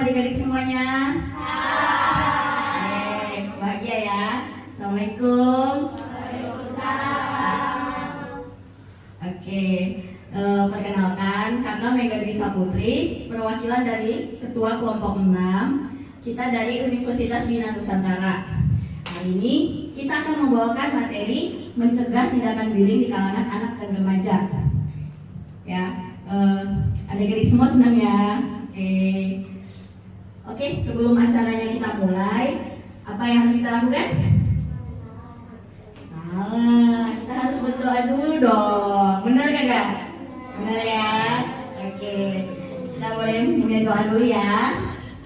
adik-adik semuanya. Bahagia ya. Assalamualaikum. Oke, perkenalkan kakak Mega Dwi Saputri, perwakilan dari Ketua Kelompok 6. Kita dari Universitas Bina Nusantara. Hari ini kita akan membawakan materi mencegah tindakan bullying di kalangan anak dan remaja. Ya, adik-adik semua senang ya. Oke, sebelum acaranya kita mulai, apa yang harus kita lakukan? Kita harus berdoa dulu dong. Benar kagak? Benar ya? Oke, kita boleh mulai doa dulu ya.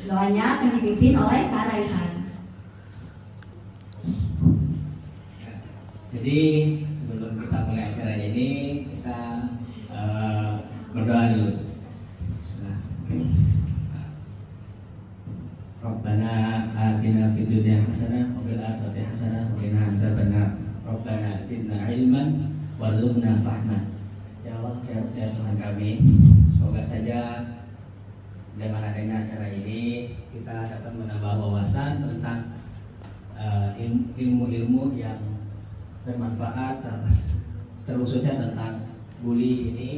Doanya akan dipimpin oleh Kak Raihan. Jadi sebelum kita mulai acara ini, kita berdoa dulu. Rabbana atina fid dunya hasanah wa fil akhirati hasanah wa qina adzabannar. Rabbana zidna ilman warzuqna fahma. Ya Allah, ya Tuhan kami, semoga saja dengan adanya acara ini kita dapat menambah wawasan tentang ilmu-ilmu yang bermanfaat, terkhususnya tentang bully ini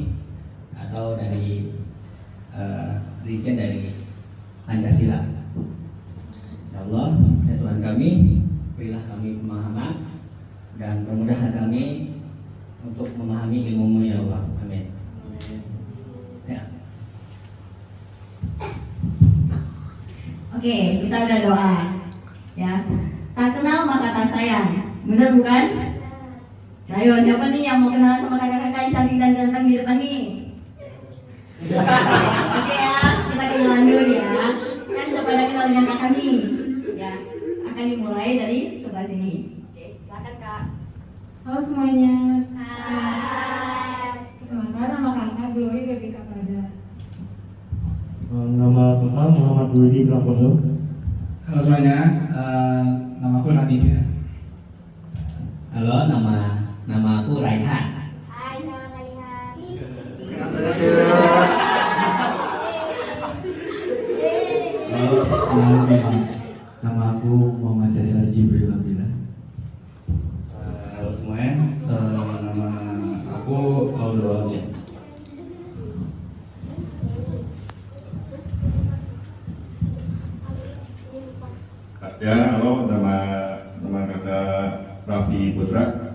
atau dari dirjen dari Pancasila. Ya Allah, ya Tuhan kami, berilah kami pemahaman dan permudahkan kami untuk memahami ilmu-Mu ya Allah. Amin. Ya. Oke, kita udah doa. Ya, tak kenal maka tak sayang. Benar bukan? Ayo, siapa nih yang mau kenalan sama kakak-kakak yang cantik dan ganteng di depan nih? Oke ya, kita kenalan dulu ya. Kan sudah pada kenal dengan kakak nih. Ya, akan dimulai dari sebelah sini. Oke, silakan Kak. Halo semuanya. Perkenalkan, nama kakak Glory Rebecca Prada. Nama kakak Muhammad Budi Prakoso. Halo semuanya, nama aku Hanif ya. Halo, nama aku Raihan. Hai, nama Raihan. Halo, nama aku Muhammad Cesar Jibril Abdillah. Halo semuanya, nama aku Aldo Alja. Ya, halo, nama kakak Raffi Putra.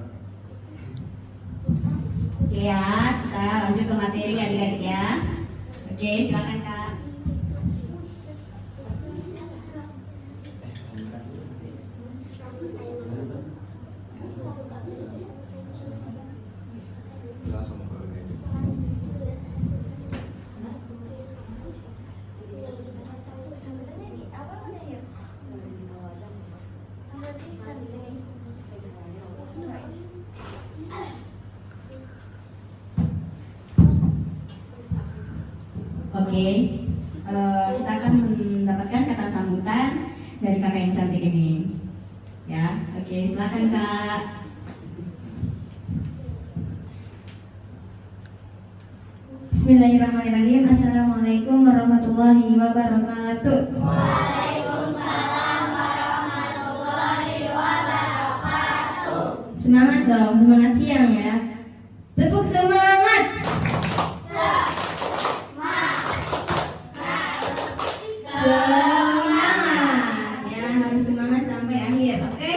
Oke ya, kita lanjut ke materi adik-adik ya. Oke, silakan Kak. Oke, kita akan mendapatkan kata sambutan dari kakak yang cantik ini. Ya, oke, silakan Kak. Bismillahirrahmanirrahim. Assalamualaikum warahmatullahi wabarakatuh. Waalaikumsalam warahmatullahi wabarakatuh. Semangat dong, semangat siang ya. Tepuk semangat. Semangat ya, harus semangat sampai akhir, oke?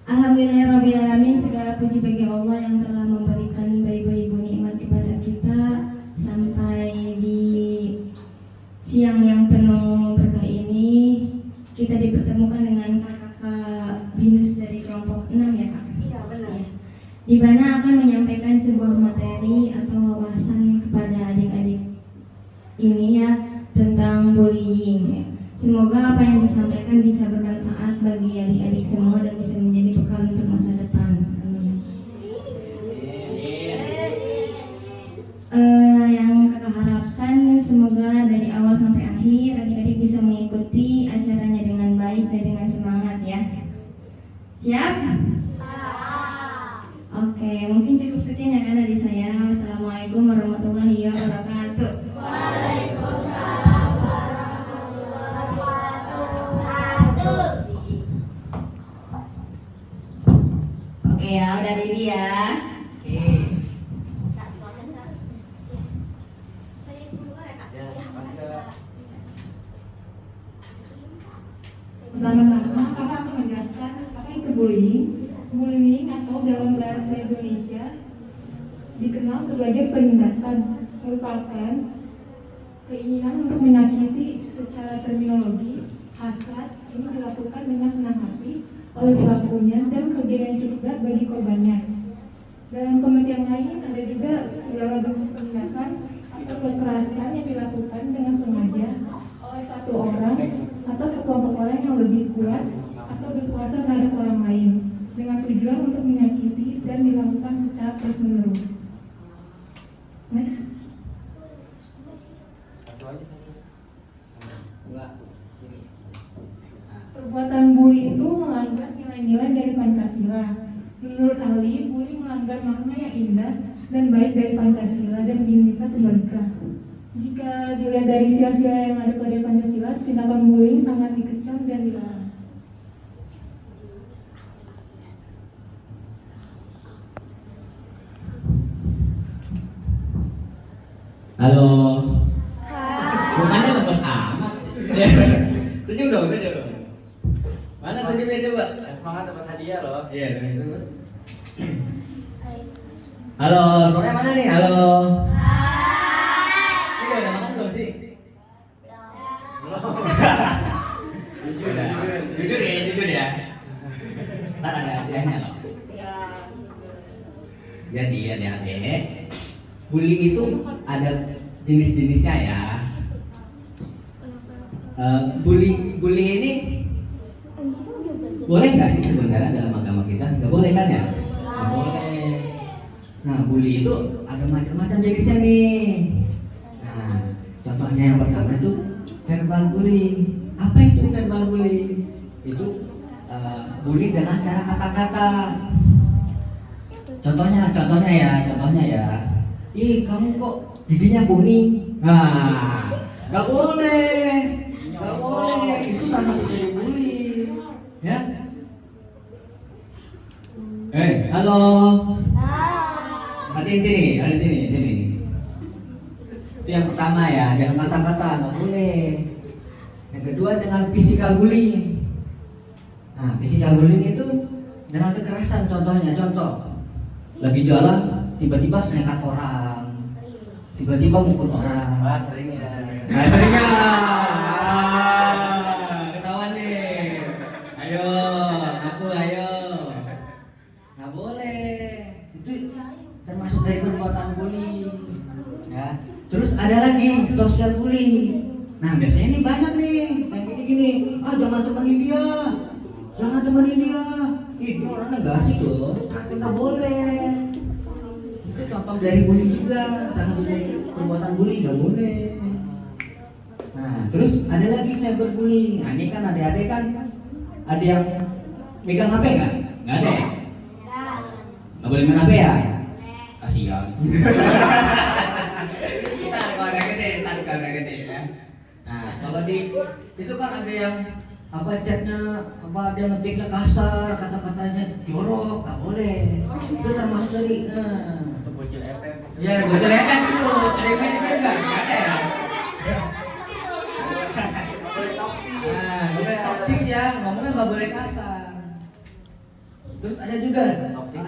Alhamdulillahirrabbilalamin, segala puji bagi Allah yang telah memberikan beribu-ribu nikmat kepada kita sampai di siang yang penuh berkah ini. Kita dipertemukan dengan kakak Binus dari kelompok 6 ya Kak? Iya, benar. Di mana akan menyampaikan sebuah materi atau wawasan kepada adik-adik ini ya, tentang bullying ya. Semoga apa yang disampaikan bisa bermanfaat bagi adik-adik semua dan bisa menjadi bekal untuk masa depan. Amin. Yang kakak harapkan semoga dari awal sampai akhir adik-adik bisa mengikuti acaranya dengan baik dan dengan semangat ya. Siap? Oke, mungkin cukup sekian ya kan dari saya. Wassalamualaikum warahmatullahi wabarakatuh. Waalaikumsalam. Oke ya, udah ready ya. Oke. Pertama-tama, kakak akan menjelaskan apa itu bullying. Bullying atau dalam bahasa Indonesia dikenal sebagai penindasan, merupakan keinginan untuk menyakiti secara terminologi, hasrat ini dilakukan dengan senang hati oleh pelakunya dan kerugian yang cukup berat bagi korbannya. Dalam pengertian lain ada juga segala bentuk penindasan atau kekerasan yang dilakukan dengan sengaja oleh satu orang atau sekelompok orang yang lebih kuat atau berkuasa terhadap orang lain dengan tujuan untuk menyakiti dan dilakukan secara terus-menerus. Next. Perbuatan bully itu melanggar nilai-nilai dari Pancasila. Menurut ahli, bully melanggar makna yang indah dan baik dari Pancasila dan Bhinneka Tunggal Ika. Jika dilihat dari sila-sila yang ada pada Pancasila, tindakan bullying sangat dikecam dan dilarang. Halo. Bukannya lemes amat. Senyum dong, senyum dong. Mana senyumnya coba? Semangat dapat hadiah loh. Iya, halo, sore mana nih? Halo. Ini udah makan belum sih? Belum. Jujur ya. Ntar ada hadiahnya loh. Jadi adik-adik, bullying itu ada jenis-jenisnya ya. Bullying ini boleh nggak sih sebenarnya dalam agama kita? Nggak boleh kan ya? Nggak boleh. Nah, bully itu ada macam-macam jenisnya nih. Nah, contohnya yang pertama itu verbal bullying. Apa itu verbal bullying? Itu bully dengan cara kata-kata. Contohnya ya. Ih, kamu kok giginya kuning? Nah, nggak boleh. Itu sangat menjadi bully. Ya. Halo. Hatiin sini, ada sini. Itu yang pertama ya, jangan kata-kata, nggak boleh. Yang kedua dengan physical bullying. Nah, physical bullying itu dengan kekerasan. Contoh, lagi jalan tiba-tiba nekat orang, tiba-tiba mukul orang. Wah, sering ya. Nah, sering ya. Ketahuan nih. Ayo. Nggak boleh. Itu termasuk dari perbuatan bullying. Ya. Terus ada lagi social bullying. Nah, biasanya ini banyak nih yang gini. Jangan temenin dia. Ih, dia orangnya gak asik loh. Nah, itu nggak boleh. Itu contoh dari bully juga. Sangat dari perbuatan bully nggak boleh. Nah, terus ada lagi cyberbullying. Nah, ini kan adik-adik kan ada yang megang HP nggak? Nggak ada ya? Nggak boleh main HP ya? Kasihan. Taruh ada gede ya. Nah, kalau itu kan ada yang chatnya dia ngetiknya kasar, kata-katanya jorok, nggak boleh. Itu termasuk dari Untuk bocil efek. ya bocil efek itu. Ada yang main efek nggak? Nggak ada ya? Nah, nggak boleh toxic ya, ngomongnya nggak boleh kasar. Terus ada juga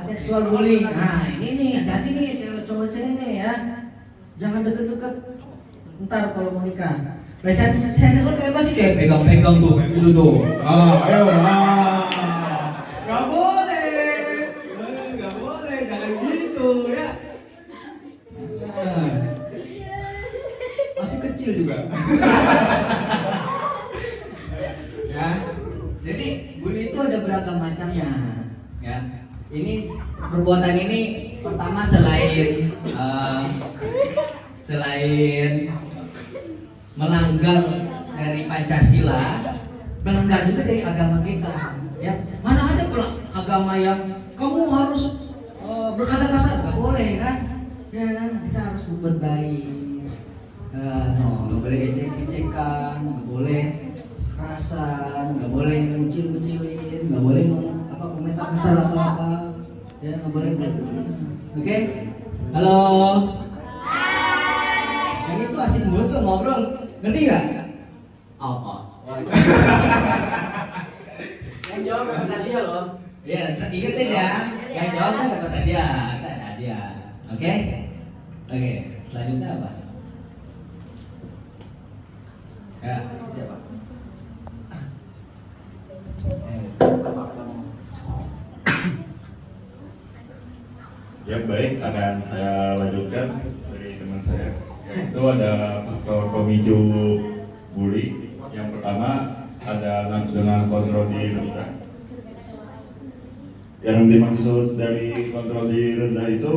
seksual bullying. Nah, ini nih, hati-hati nih cowok cewek nih ya. Jangan deket-deket. Ntar kalau mau nikah. Pelecehan seksual kayak apa sih? Kayak pegang-pegang tuh, kayak gitu tuh. Ayo. Nggak boleh, jangan gitu ya. Masih kecil juga. Ya, jadi bully itu ada beragam macamnya. Ya, ini perbuatan ini pertama selain melanggar dari Pancasila, melanggar juga dari agama kita. Ya, mana ada agama yang kamu harus berkata kasar? Gak boleh kan? Ya kan, kita harus berbuat baik. Nggak boleh ejek-ejekan, nggak boleh kerasan, nggak boleh ngucil-ngucilin, nggak boleh komentar kasar atau apa. Oke? Halo. Yang itu asik mulu tuh ngobrol. Ngerti nggak? Apa? Yang jawab dapat hadiah loh. Iya, ingetin ya. Yang jawab kan dapat hadiah. Kan hadiah. Oke? Oke. Selanjutnya apa? Ya, siapa? Ya baik, akan saya lanjutkan dari teman saya. Itu ada faktor pemicu bully. Yang pertama ada dengan kontrol diri rendah. Yang dimaksud dari kontrol diri rendah itu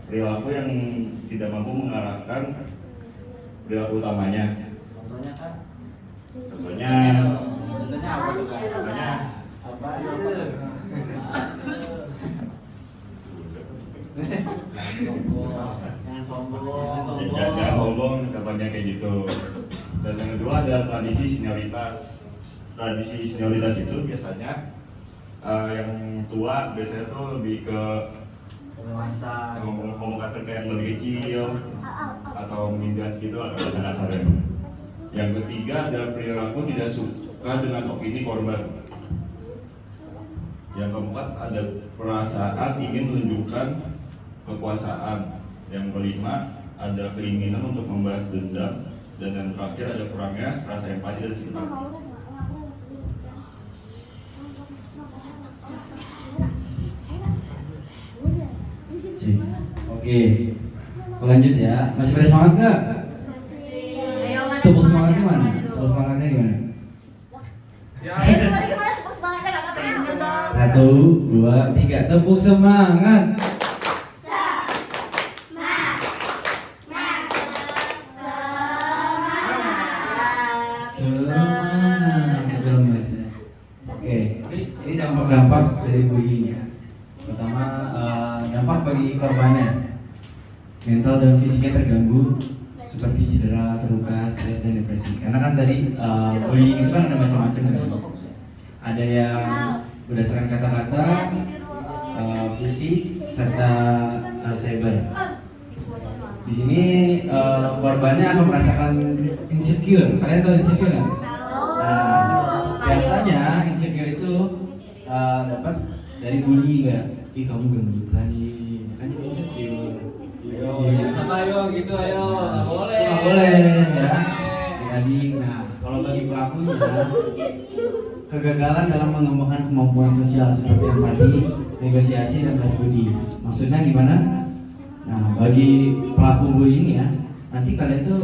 perilaku yang tidak mampu mengarahkan perilaku utamanya. Contohnya kan? Contohnya Contohnya apa tuh Kak? Contohnya Apa? Jangan sombong. jangan sombong, kabarnya kayak gitu. Dan yang kedua ada tradisi senioritas. Tradisi senioritas itu biasanya yang tua biasanya tuh lebih ke Masa. ngomong kasar kayak yang lebih kecil atau menindas gitu atau bahasa kasarnya. Yang ketiga ada perilaku tidak suka dengan opini korban. Yang keempat ada perasaan ingin menunjukkan kekuasaan. Yang kelima ada keinginan untuk membalas dendam. Dan yang terakhir ada kurangnya rasa empati dan simpati. Oke, lanjut ya. Masih pada semangat nggak? Ayo, mana Tepuk semangatnya semangatnya? mana? Tepuk semangatnya gimana? Ayo, gimana tepuk semangatnya? Kakak pengen denger dong. 1, 2, 3. Tepuk semangat. Semangat. Betul Mas. Oke, ini dampak-dampak dari bullying ya. Pertama, dampak bagi korbannya. Mental dan fisiknya terganggu seperti cedera, terluka, stres dan depresi. Karena kan tadi bullying itu kan ada macam-macam kan. Ada yang berdasarkan kata-kata, fisik, serta cyber. Di sini korbannya akan merasakan insecure. Kalian tahu insecure nggak? Nah, biasanya insecure itu dapat dari bullying ya. Ih kamu gendutan nih, kan jadi insecure. Apa ayo gitu ayo. Nggak boleh. Nggak boleh ya. Jadi, nah kalau bagi pelakunya kegagalan dalam mengembangkan kemampuan sosial seperti empati, negosiasi dan balas budi. Maksudnya gimana? Nah, bagi pelaku bullying ya, nanti kalian tuh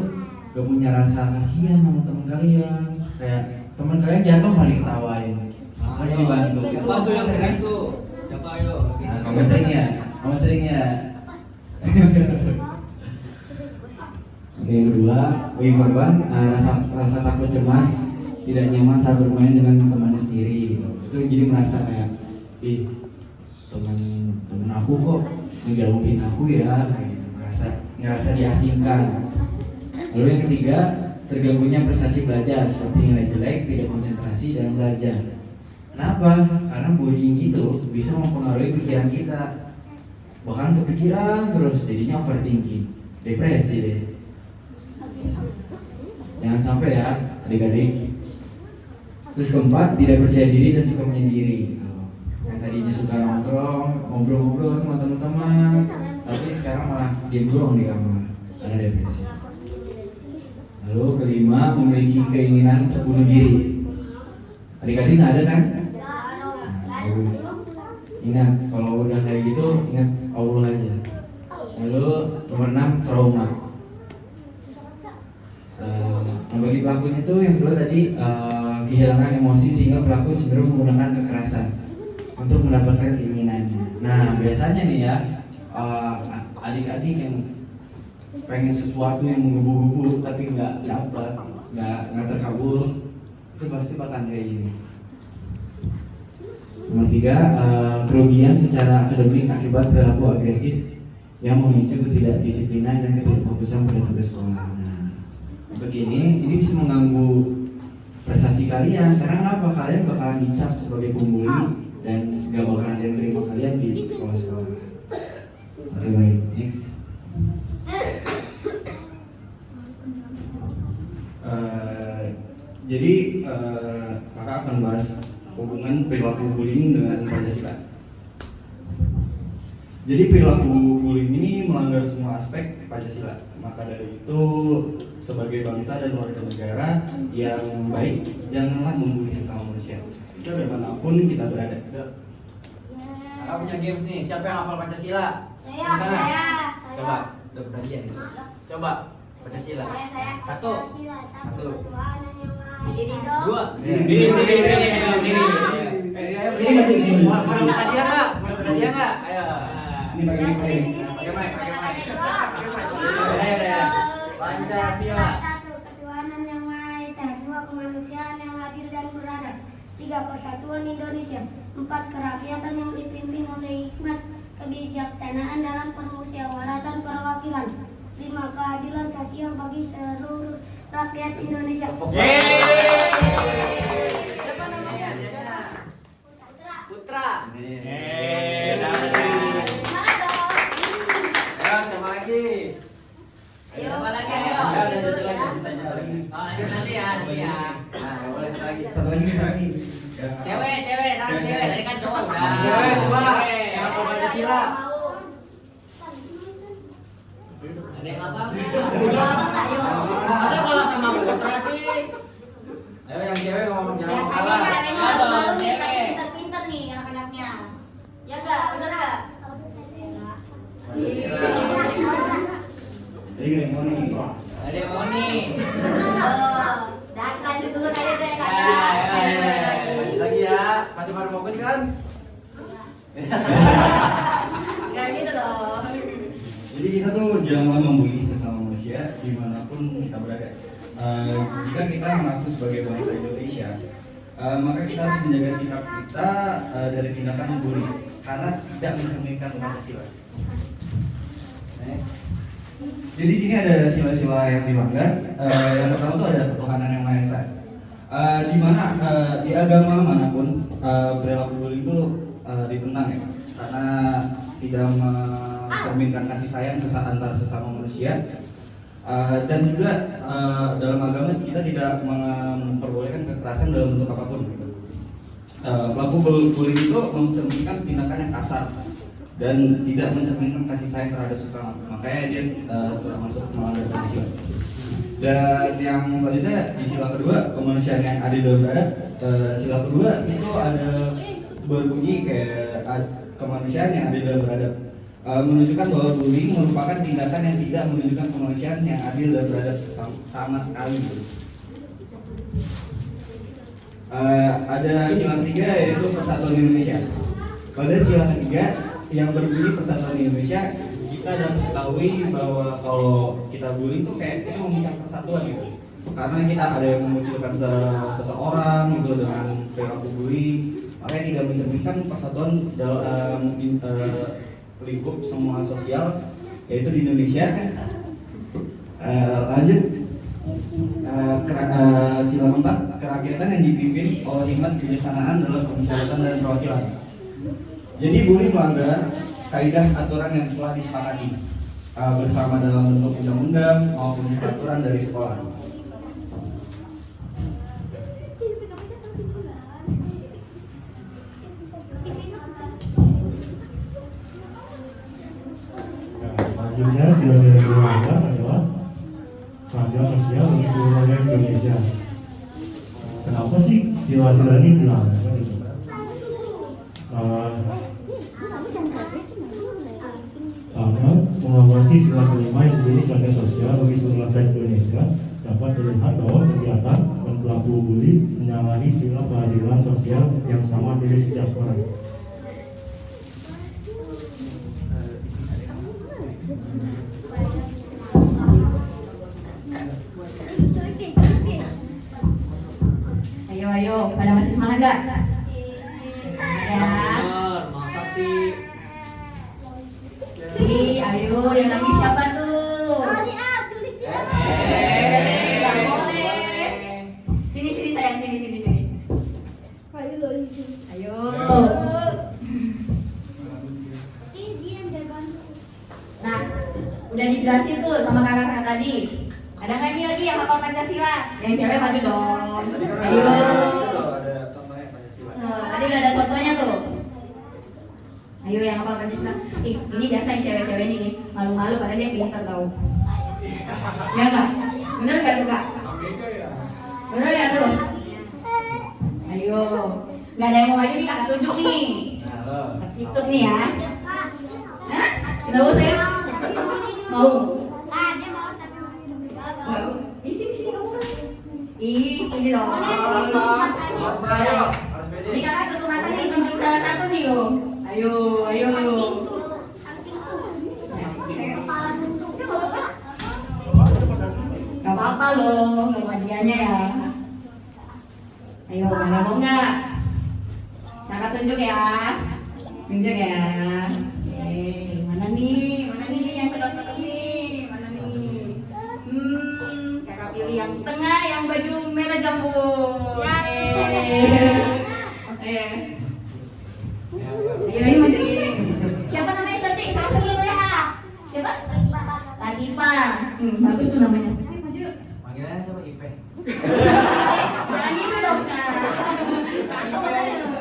gak punya rasa kasihan sama teman kalian. Kayak teman kalian jatuh malah diketawain. Makanya dibantu. Itu bantu yang sering tuh. Siapa ayo? Nah, kamu sering ya? Kamu sering ya? Oke, yang kedua, bagi korban rasa takut cemas, tidak nyaman saat bermain dengan temannya sendiri gitu. Itu jadi merasa kayak, ih teman aku kok ngejauhin aku ya, kayak gitu. Ngerasa diasingkan. Lalu yang ketiga, terganggunya prestasi belajar seperti nilai jelek, tidak konsentrasi dalam belajar. Kenapa? Karena bullying itu bisa mempengaruhi pikiran kita. Bahkan kepikiran terus, jadinya overthinking, depresi deh. Jangan sampai ya, adik-adik. Terus keempat, tidak percaya diri dan suka menyendiri. Yang tadinya suka nongkrong, ngobrol-ngobrol sama teman-teman, tapi sekarang malah diam doang di kamar, karena depresi. Lalu kelima, memiliki keinginan untuk bunuh diri. Adik-adik nggak ada kan? Nah, bagus. Ingat, kalau udah kayak gitu, ingat Allah aja. Lalu nomor 6, trauma. Nah, bagi pelakunya itu yang kedua tadi kehilangan emosi sehingga pelaku cenderung menggunakan kekerasan untuk mendapatkan keinginannya. Nah, biasanya nih ya, adik-adik yang pengen sesuatu yang menggebu-gebu tapi nggak dapat, nggak terkabul, itu pasti bakalan kayak gini. Nomor 3, kerugian secara akademik akibat perilaku agresif yang memicu ketidakdisiplinan dan ketidakfokusan pada tugas sekolah. Nah, untuk ini bisa mengganggu prestasi kalian. Karena kenapa? Kalian bakalan dicap sebagai pembuli dan gak bakalan ada yang terima kalian di sekolah-sekolah. Jadi kakak akan bahas hubungan perilaku bullying dengan Pancasila. Jadi perilaku bullying ini melanggar semua aspek Pancasila. Maka dari itu sebagai bangsa dan warga negara yang baik, janganlah membuli sesama manusia. Itu dimanapun kita berada. Kakak punya games nih. Siapa yang hafal Pancasila? Saya. Coba. Udah tadi ya. Coba Pancasila. Saya. Satu. Satu. Tuhan yang Maha Diri Esa. dong. Dua. Diri. Mau dapat hadiah nggak? Mau dapat hadiah nggak? Ayo. Ini bagi Pakai mic. Pancasila. Satu, ketuhanan yang Maha Esa. Dua, kemanusiaan yang adil dan beradab. Tiga, persatuan Indonesia. Empat, kerakyatan yang dipimpin oleh hikmat kebijaksanaan dalam permusyawaratan perwakilan. Lima, keadilan sosial bagi seluruh rakyat Indonesia. Siapa namanya? Putra. Ayo, siapa lagi? Ayo. Siapa lagi? Ayo. Lanjut lagi. Lanjut nanti ya. Nah, boleh satu lagi. satu lagi. Cewek, tangan cewek, tadi kan cowok udah. Cewek, coba. Yang hafal Pancasila. Ada yang apa? Masa kalau sama putra sih? Ayo yang cewek ngomong jangan Biasanya salah. memang malu-malu nih, tapi pinter-pinter nih anak-anaknya. Ya enggak? Bener enggak? Jadi gini mau nih. Ada yang mau nih. Dan lanjut dulu tadi deh Ya, kalian. lanjut lagi ya. Masih baru fokus kan? Kayak gitu dong. Jadi kita tuh jangan membuli sesama manusia dimanapun kita berada. Jika kita mengaku sebagai bangsa Indonesia, maka kita harus menjaga sikap kita dari tindakan bully karena tidak mencerminkan Pancasila. Jadi di sini ada sila-sila yang dilanggar. Yang pertama tuh ada ketuhanan yang Maha Esa. Di mana di agama manapun perilaku bullying itu ditentang ya, karena tidak mencerminkan kasih sayang antar sesama manusia. Dan juga dalam agama kita tidak memperbolehkan kekerasan dalam bentuk apapun. Pelaku bullying itu mencerminkan tindakan yang kasar dan tidak mencerminkan kasih sayang terhadap sesama. Makanya dia telah masuk melanggar Pancasila. Dan yang selanjutnya di sila kedua, kemanusiaan yang adil dan beradab. Sila kedua itu ada berbunyi kayak kemanusiaan yang adil dan beradab. Menunjukkan bahwa bullying merupakan tindakan yang tidak menunjukkan kemanusiaan yang adil dan beradab sama sekali. Ada sila ketiga yaitu persatuan Indonesia. Pada sila ketiga yang berbunyi persatuan Indonesia, kita dapat ketahui bahwa kalau kita bullying tuh kayak kita memuncak persatuan gitu. Karena kita ada yang memunculkan seseorang gitu dengan perilaku bullying, makanya tidak mencerminkan persatuan dalam lingkup semua sosial yaitu di Indonesia. Lanjut sila keempat, kerakyatan yang dipimpin oleh hikmat kebijaksanaan dalam permusyawaratan dan perwakilan. Jadi bullying melanggar kaidah aturan yang telah disepakati bersama dalam bentuk undang-undang maupun peraturan dari sekolah. Selanjutnya sila yang kedua adalah keadilan sosial bagi seluruh rakyat Indonesia. Kenapa sih sila-sila ini dilanggar? Karena mengamati sila kelima yang berbunyi keadilan sosial bagi seluruh rakyat Indonesia dapat dilihat bahwa kegiatan dan pelaku bully menyalahi sila keadilan sosial yang sama dari setiap orang. Ayo, pada masih semangat gak? Ya. Masa sih? Ayo, yang lagi siapa tuh? Gak boleh. Sini sayang, sini. Ayo. Nah, udah dijelasin tuh sama kakak-kakak tadi. Ada nggak nih lagi yang hafal Pancasila? Yang cewek maju dong. Ayo. Ada contohnya Pancasila. Tadi udah ada contohnya tuh. Ayo yang hafal Pancasila. Ini biasa yang cewek-cewek ini nih. Malu-malu padahal dia pintar tau. Ya nggak? Bener nggak tuh kak? Bener ya tuh? Ayo. Nggak ada yang mau maju nih kakak tunjuk nih. Nah, lo. Ikut nih ya. Hah? Kenapa saya? Mau? Dia mau tapi Mau? Sini kamu kan. Ini dong. Ayo, harus pede. Ini kakak tutup mata nih, tunjuk salah satu nih yo. Ayo. Gak apa-apa loh, gak hadiahnya ya. Ayo, mana mau nggak? Kakak tunjuk ya. Tunjuk ya. Mana nih yang cakep nih? Mana nih? Kakak pilih yang tengah, yang baju merah jambu. Ayo maju. Siapa namanya cantik? Sama ya. Siapa? Latifa. Bagus tuh namanya. Ayo maju. Panggilannya sama Ipe. Jangan gitu dong kak. Nah, coba sayang.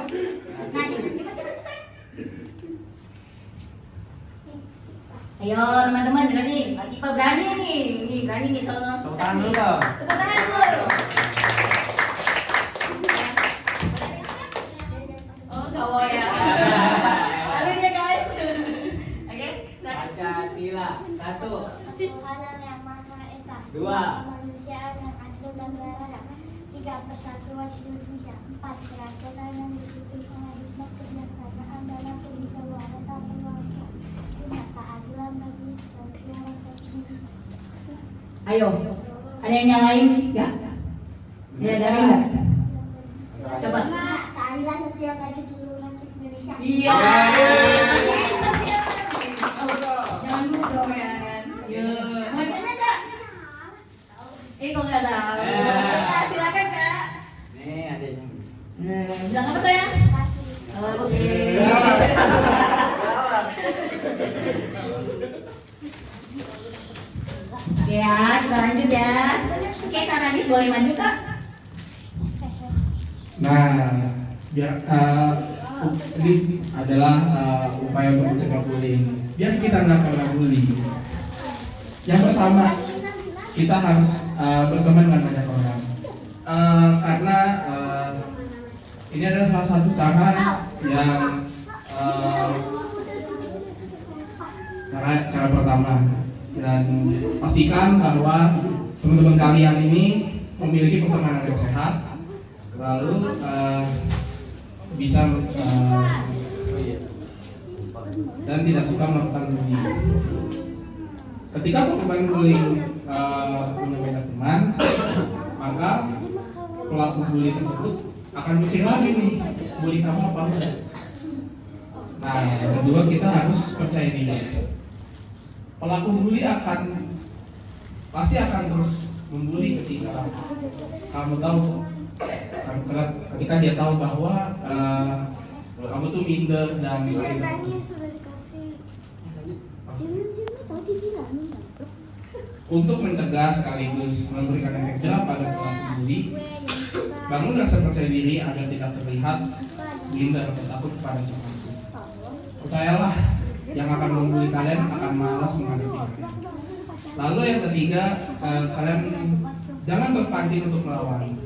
Ayo teman-teman, berani. Latifa berani nih. Nih berani nih calon sukses Tepuk tangan nih. dulu dong. Tepuk tangan dulu. Oh, nggak mau ya. Lalu dia guys. Oke, silakan. Pancasila. 1, Tuhan yang Maha Esa. 2, Kemanusiaan yang adil dan beradab. 3. Persatuan Indonesia. 4. Kerajaan yang didukung oleh hikmat kebijaksanaan dalam permusyawaratan kebangsaan. 5. Keadilan bagi sosial ekonomi. Ayo, ada yang nyalain nggak? Ya dari nggak? Coba. 5. Keadilan sosial bagi seluruh rakyat Indonesia. Iya. Jangan dulu dong ya. Iya. Mau tanya nggak? Kok nggak tahu? Nah, silakan kak. Nih adanya. Bilang apa sayang? Oke. Oke ya, kita lanjut ya. Oke, Kak Nadif boleh maju kak? Nah, biar ini adalah upaya untuk mencegah bullying. Biar kita nggak pernah bully. Yang pertama, kita harus berteman dengan banyak orang. Karena ini adalah salah satu cara yang cara pertama. Dan pastikan bahwa teman-teman kalian ini memiliki pertemanan yang sehat, lalu bisa dan tidak suka melakukan bullying. Ketika teman bullying punya banyak teman, maka pelaku bully tersebut akan mikir lagi nih, bully kamu apa enggak. Nah, yang kedua kita harus percaya diri. Pelaku bully pasti akan terus membuli ketika kamu tahu, ketika dia tahu bahwa kamu tuh minder dan untuk mencegah sekaligus memberikan efek jerah pada pelaku bully, bangun rasa percaya diri agar tidak terlihat minder atau takut kepada siapapun. Percayalah, yang akan membuli kalian akan malas menghadapi kalian. Lalu yang ketiga, kalian jangan berpancing untuk melawan.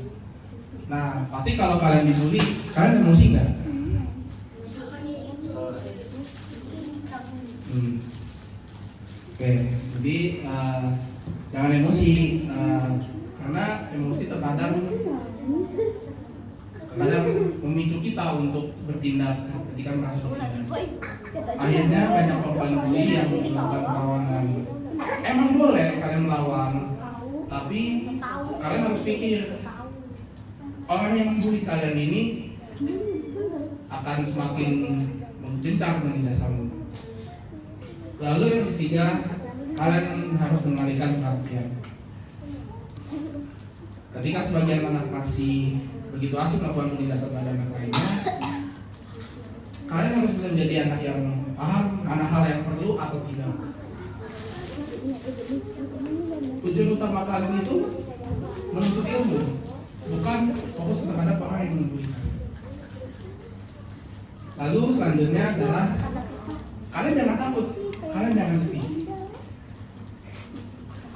Nah, pasti kalau kalian dibully, kalian emosi nggak? Oke, jadi jangan emosi, karena emosi terkadang memicu kita untuk bertindak ketika merasa tertindas. Akhirnya banyak korban bully yang melakukan perlawanan. Emang boleh kalian melawan, tapi kalian harus pikir orang yang membuli kalian ini akan semakin gencar menindas kamu. Lalu yang ketiga, kalian harus mengalihkan perhatian. Ketika sebagian anak masih begitu asik melakukan penindasan pada anak lainnya, kalian harus bisa menjadi anak yang paham mana hal yang perlu atau tidak. Tujuan utama kalian itu menuntut ilmu, bukan fokus terhadap orang yang membuli kalian. Lalu selanjutnya adalah kalian jangan takut, kalian jangan sedih.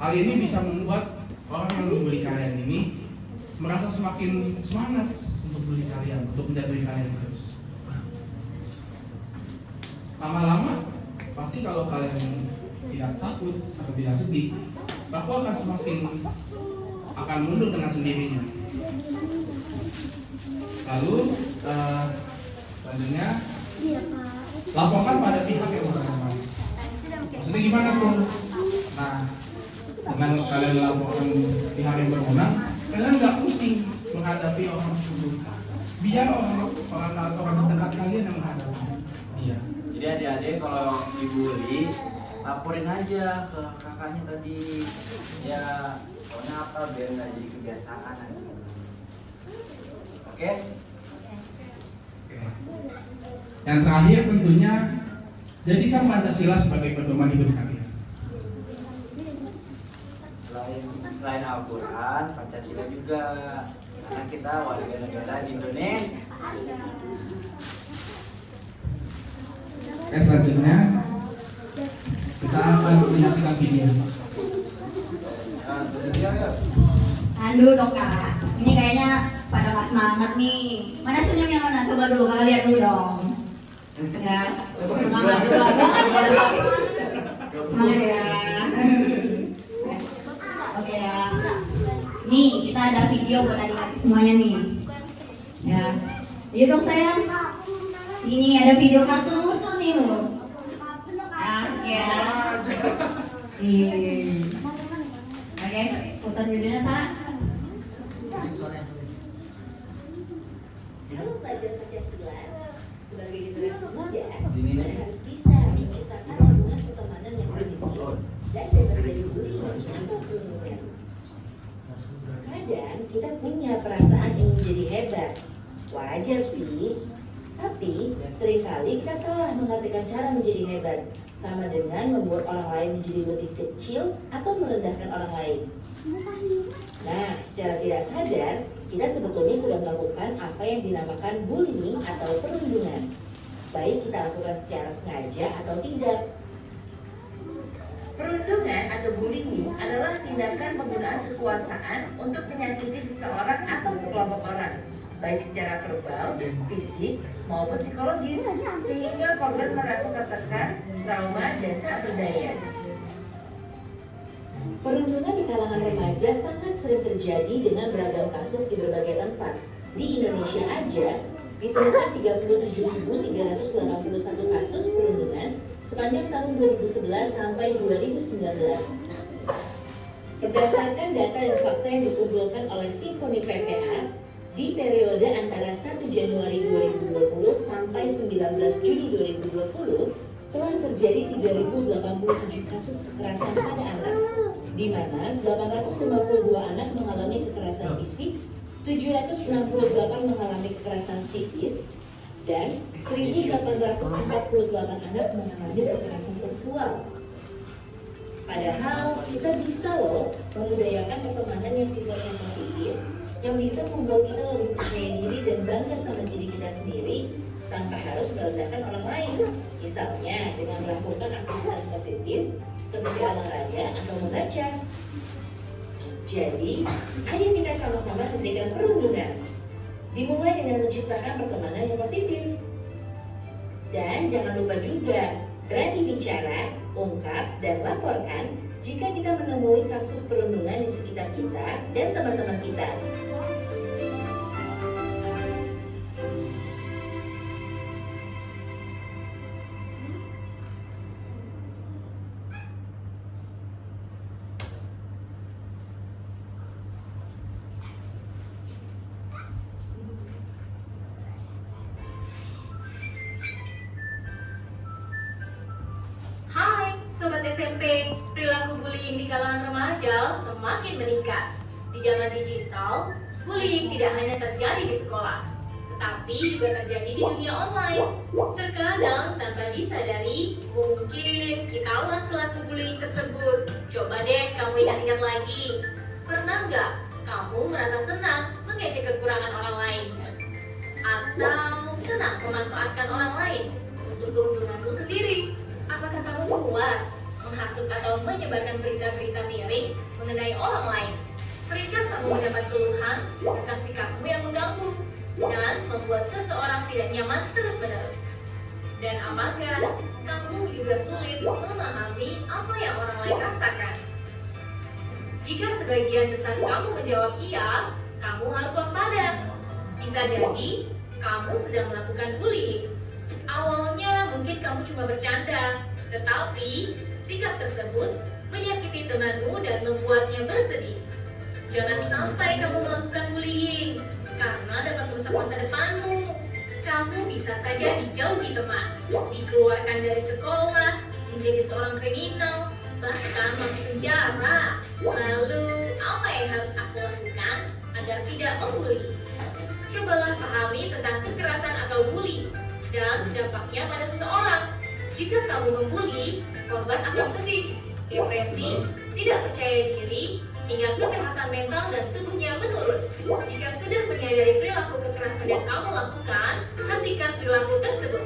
Hal ini bisa membuat orang yang membuli kalian ini merasa semakin semangat untuk bully kalian, untuk menjatuhi kalian terus. Lama-lama pasti kalau kalian tidak takut atau tidak sedih, bahwa akan semakin akan mundur dengan sendirinya. Lalu selanjutnya laporkan pada pihak yang berwenang. Maksudnya gimana tuh? Nah, dengan kalian laporkan pihak yang berwenang, kalian nggak pusing menghadapi orang tersebut. Biar orang terdekat kalian yang menghadapi dia. Jadi adik-adik kalau dibully, laporin aja ke kakaknya tadi. Ya, pokoknya apa biar nggak jadi kebiasaan aja. Oke? Yang terakhir tentunya jadikan Pancasila sebagai pedoman hidup kalian. Selain Al-Quran, Pancasila juga, karena kita warga negara Indonesia. Oke, selanjutnya kita akan menyaksikan video. Aduh dong kak, ini kayaknya pada nggak semangat nih. Mana senyum yang mana? Coba dulu kakak lihat dulu dong. Ya, semangat dulu. Semangat ya. Oke ya. Nih kita ada video buat adik-adik semuanya nih. Ya, yuk dong sayang. Ini ada video kartun lucu nih loh. Ya. Oke, putar videonya kak. Kalau pelajar Pancasila sebagai generasi muda, kita harus bisa menciptakan lingkungan pertemanan yang positif dan bebas dari bullying atau perundungan. Kadang kita punya perasaan ingin jadi hebat, wajar sih. Tapi seringkali kita salah mengartikan cara menjadi hebat, sama dengan membuat orang lain menjadi lebih kecil atau merendahkan orang lain. Nah, secara tidak sadar, kita sebetulnya sudah melakukan apa yang dinamakan bullying atau perundungan. Baik kita lakukan secara sengaja atau tidak. Perundungan atau bullying adalah tindakan penggunaan kekuasaan untuk menyakiti seseorang atau sekelompok orang, baik secara verbal, fisik, maupun psikologis, sehingga korban merasa tertekan, trauma, dan tak berdaya. Perundungan di kalangan remaja sangat sering terjadi dengan beragam kasus di berbagai tempat. Di Indonesia aja, ditemukan 37.381 kasus perundungan sepanjang tahun 2011 sampai 2019. Berdasarkan data dan fakta yang dikumpulkan oleh Simfoni PPA, di periode antara 1 Januari 2020 sampai 19 Juni 2020, telah terjadi 3.087 kasus kekerasan pada anak, di mana 852 anak mengalami kekerasan fisik, 768 mengalami kekerasan psikis, dan 1.848 anak mengalami kekerasan seksual. Padahal kita bisa loh membudayakan pertemanan yang sifatnya positif, yang bisa membuat kita lebih percaya diri dan bangga sama diri kita sendiri tanpa harus merendahkan orang lain. Misalnya dengan melakukan aktivitas positif seperti olahraga atau membaca. Jadi, ayo kita sama-sama hentikan perundungan. Dimulai dengan menciptakan pertemanan yang positif. Dan jangan lupa juga berani bicara, ungkap, dan laporkan jika kita menemui kasus perundungan di sekitar kita dan teman-teman kita. Sobat SMP, perilaku bullying di kalangan remaja semakin meningkat. Di zaman digital, bullying tidak hanya terjadi di sekolah, tetapi juga terjadi di dunia online. Terkadang tanpa disadari, mungkin kita pelaku bullying tersebut. Coba deh kamu ingat-ingat lagi. Pernah nggak kamu merasa senang mengejek kekurangan orang lain? Atau senang memanfaatkan orang lain untuk keuntunganmu sendiri? Apakah kamu puas menghasut atau menyebarkan berita-berita miring mengenai orang lain? Seringkah kamu mendapat keluhan tentang sikapmu yang mengganggu dan membuat seseorang tidak nyaman terus-menerus? Dan apakah kamu juga sulit memahami apa yang orang lain rasakan? Jika sebagian besar kamu menjawab iya, kamu harus waspada. Bisa jadi kamu sedang melakukan bullying. Awalnya mungkin kamu cuma bercanda, tetapi sikap tersebut menyakiti temanmu dan membuatnya bersedih. Jangan sampai kamu melakukan bullying, karena dapat merusak masa depanmu. Kamu bisa saja dijauhi teman, dikeluarkan dari sekolah, menjadi seorang kriminal, bahkan masuk penjara. Lalu, apa yang harus aku lakukan agar tidak membuli? Cobalah pahami tentang kekerasan atau bully dan dampaknya pada seseorang. Jika kamu membuli, korban akan sedih, depresi, tidak percaya diri, hingga kesehatan mental dan tubuhnya menurun. Jika sudah menyadari perilaku kekerasan yang kamu lakukan, hentikan perilaku tersebut.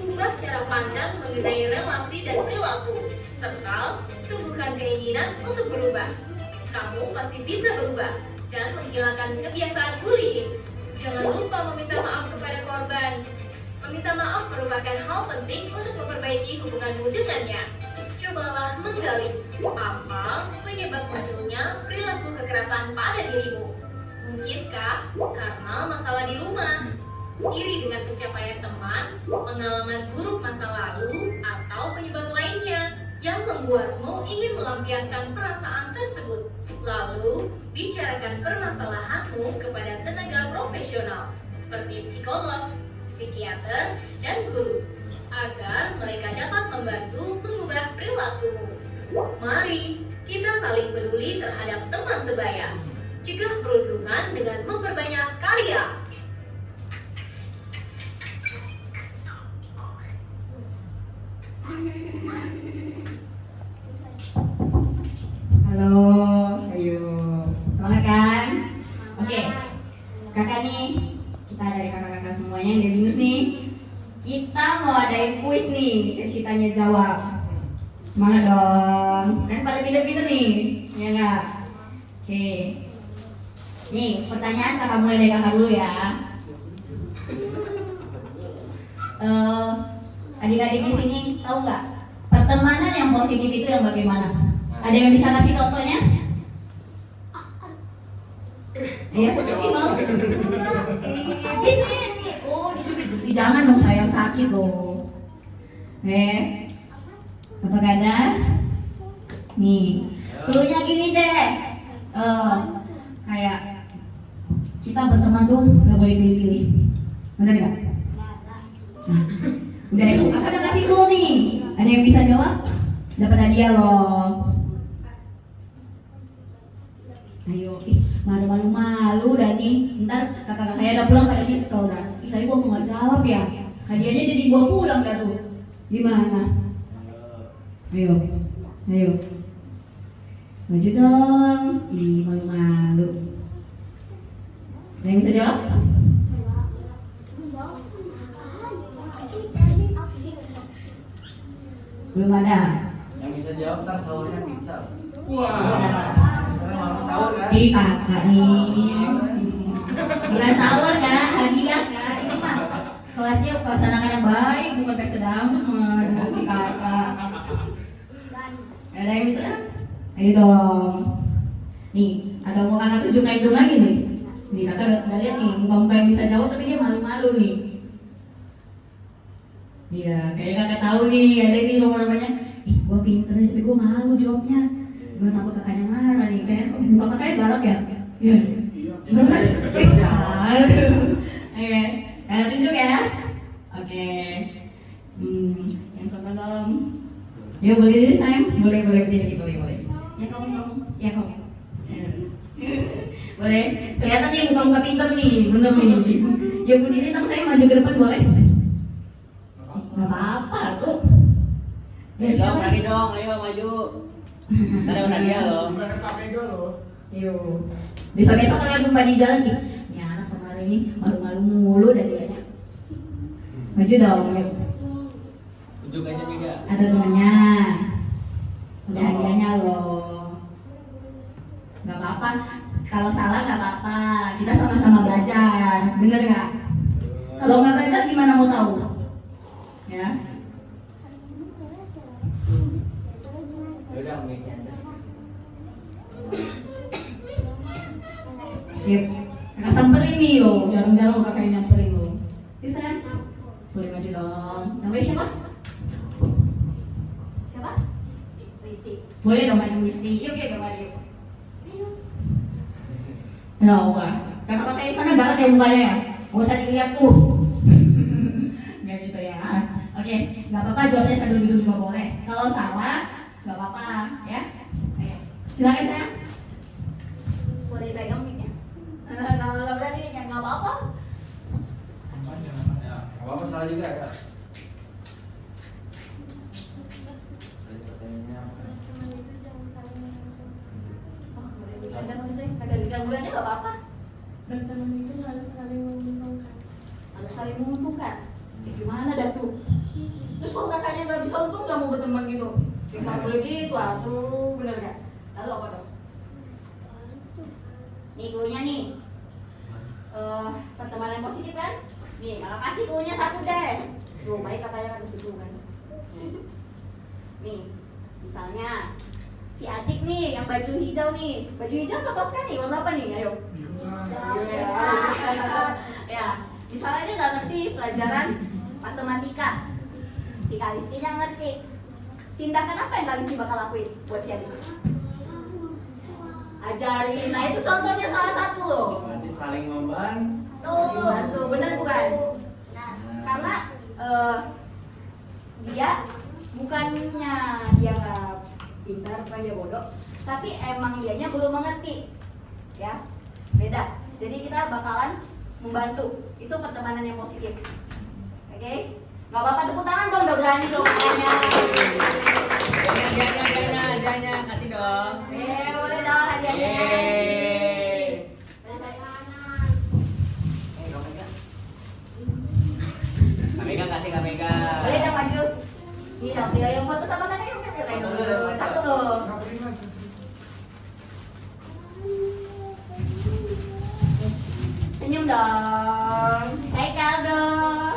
Ubah cara pandang mengenai relasi dan perilaku, serta tumbuhkan keinginan untuk berubah. Kamu pasti bisa berubah dan menghilangkan kebiasaan bullying. Jangan lupa meminta maaf kepada korban. Meminta maaf merupakan hal penting untuk memperbaiki hubunganmu dengannya. Cobalah menggali apa penyebab munculnya perilaku kekerasan pada dirimu. Mungkinkah karena masalah di rumah, iri dengan pencapaian teman, pengalaman buruk masa lalu, atau penyebab lainnya yang membuatmu ingin melampiaskan perasaan tersebut. Lalu, bicarakan permasalahanmu kepada tenaga profesional seperti psikolog, psikiater, dan guru agar mereka dapat membantu mengubah perilakumu. Mari kita saling peduli terhadap teman sebaya. Cegah perundungan dengan memperbanyak karya. Halo, ayo. Semangat kan? Oke. Kakak nih, kita dari kakak-kakak semuanya yang dari Binus nih. Kita mau adain kuis nih, sesi tanya jawab. Semangat dong. Kan pada pinter-pinter nih, ya enggak? Oke. Nih, pertanyaan kakak mulai dari kakak dulu ya. Adik-adik di sini tahu nggak pertemanan yang positif itu yang bagaimana? Ada yang bisa kasih contohnya? Iya, ini mau. Oh, jangan dong sayang, sakit loh. Apakah ada? Nih, cluenya gini deh. Kayak kita berteman tuh nggak boleh pilih-pilih. Benar nggak? Nah, udah itu kakak udah kasih clue nih. Ada yang bisa jawab? Dapat hadiah loh. Ayo, malu-malu dah nih. Ntar kakak-kakaknya udah pulang pada nyesel dah. Tadi gua mau nggak jawab ya. Hadiahnya jadi gua pulang dah tuh. Gimana? Ayo. Maju dong. Ih, malu-malu. Ada yang bisa jawab? Belum ada. Yang bisa jawab ntar sahurnya pizza. Wah. Sahur kan? Ih, kakak nih. Bukan sahur kak, hadiah kak. Ini mah kelasnya kelas anak-anak baik, bukan pesta dangdut mah. Di kakak. Ada yang bisa? Ayo dong. Nih, ada mau kakak tunjukkan itu lagi nih. Nih kakak udah lihat nih, muka-muka yang bisa jawab tapi dia malu-malu nih. Iya, kayaknya kakak tahu nih, ada nih namanya. Ih, gua pinter nih, tapi gua malu jawabnya. Gua takut kakaknya marah nih, kayak muka kakaknya galak ya? Iya. Oke, kakak tunjuk ya. Oke. Yang sama dong. Ya boleh deh sayang, boleh berdiri, boleh. Ya kamu. Boleh. Kelihatan nih muka-muka pinter nih, bener nih. Ya berdiri dong, saya maju ke depan boleh? Gak apa-apa tuh. Ya Ayo dong, siapa? lagi dong, ayo maju. Ntar ada hadiah loh. Ibarat KPG loh. Yo. Besok-besok kalau jumpa di jalan nih. Ini anak kemarin ini malu-malu mulu dan dianya. Maju dong, yuk. Tunjuk aja juga. Ada temannya. Ada hadiahnya loh. Gak apa-apa. Kalau salah gak apa-apa. Kita sama-sama belajar. Bener gak? Kalau nggak belajar gimana mau tahu? Ya. Udah mic-nya. Yuk. Kakak samperin nih loh. Jarang-jarang kakak yang nyamperin loh. Yuk sayang. Boleh maju dong. Namanya siapa? Siapa? Listi. Boleh dong maju Listi. Yuk yuk maju. Ya Allah. Kakak-kakak yang sana galak ya mukanya ya. Gak usah dilihat tuh. Nggak gitu ya. Oke, nggak apa-apa jawabnya sambil duduk juga boleh. Kalau salah, nggak apa-apa ya. Ayo. Silakan ya. Boleh pegang mic-nya. Kalau nggak berani ya nggak apa-apa. Ya, apa salah juga ya. Agak diganggu aja nggak apa-apa. Berteman itu harus saling menguntungkan. Harus saling menguntungkan. Ya, gimana dah tuh? Terus kalau kakaknya nggak bisa untung nggak mau berteman gitu? Nggak boleh gitu, atuh bener nggak? Lalu apa dong? Nih cluenya nih. Pertemanan positif kan? Nih, kalau kasih cluenya satu deh. Tuh, baik kakaknya kan kasih clue kan. Nih, misalnya si Atik nih yang baju hijau nih. Baju hijau atau Tosca nih? Warna apa nih? Ayo. Ya, misalnya dia nggak ngerti pelajaran matematika. Si Kalistinya ngerti. Tindakan apa yang Kalisti bakal lakuin buat si Atik? Ajarin. Nah itu contohnya salah satu loh. Berarti saling membantu. Tuh, bantu, bener bukan? Karena dia bukannya dia nggak pintar, bukan dia bodoh, tapi emang dianya belum mengerti, ya beda. Jadi kita bakalan membantu. Itu pertemanan yang positif. Oke? Nggak apa-apa tepuk tangan dong, udah berani dong makanya. Hadiahnya, kasih dong. Boleh dong hadiahnya. Kamega kasih Kamega. Boleh dong maju. Nih dong, yang foto sama kan yuk kasih lagi. Satu loh. Senyum dong. Haikal dong.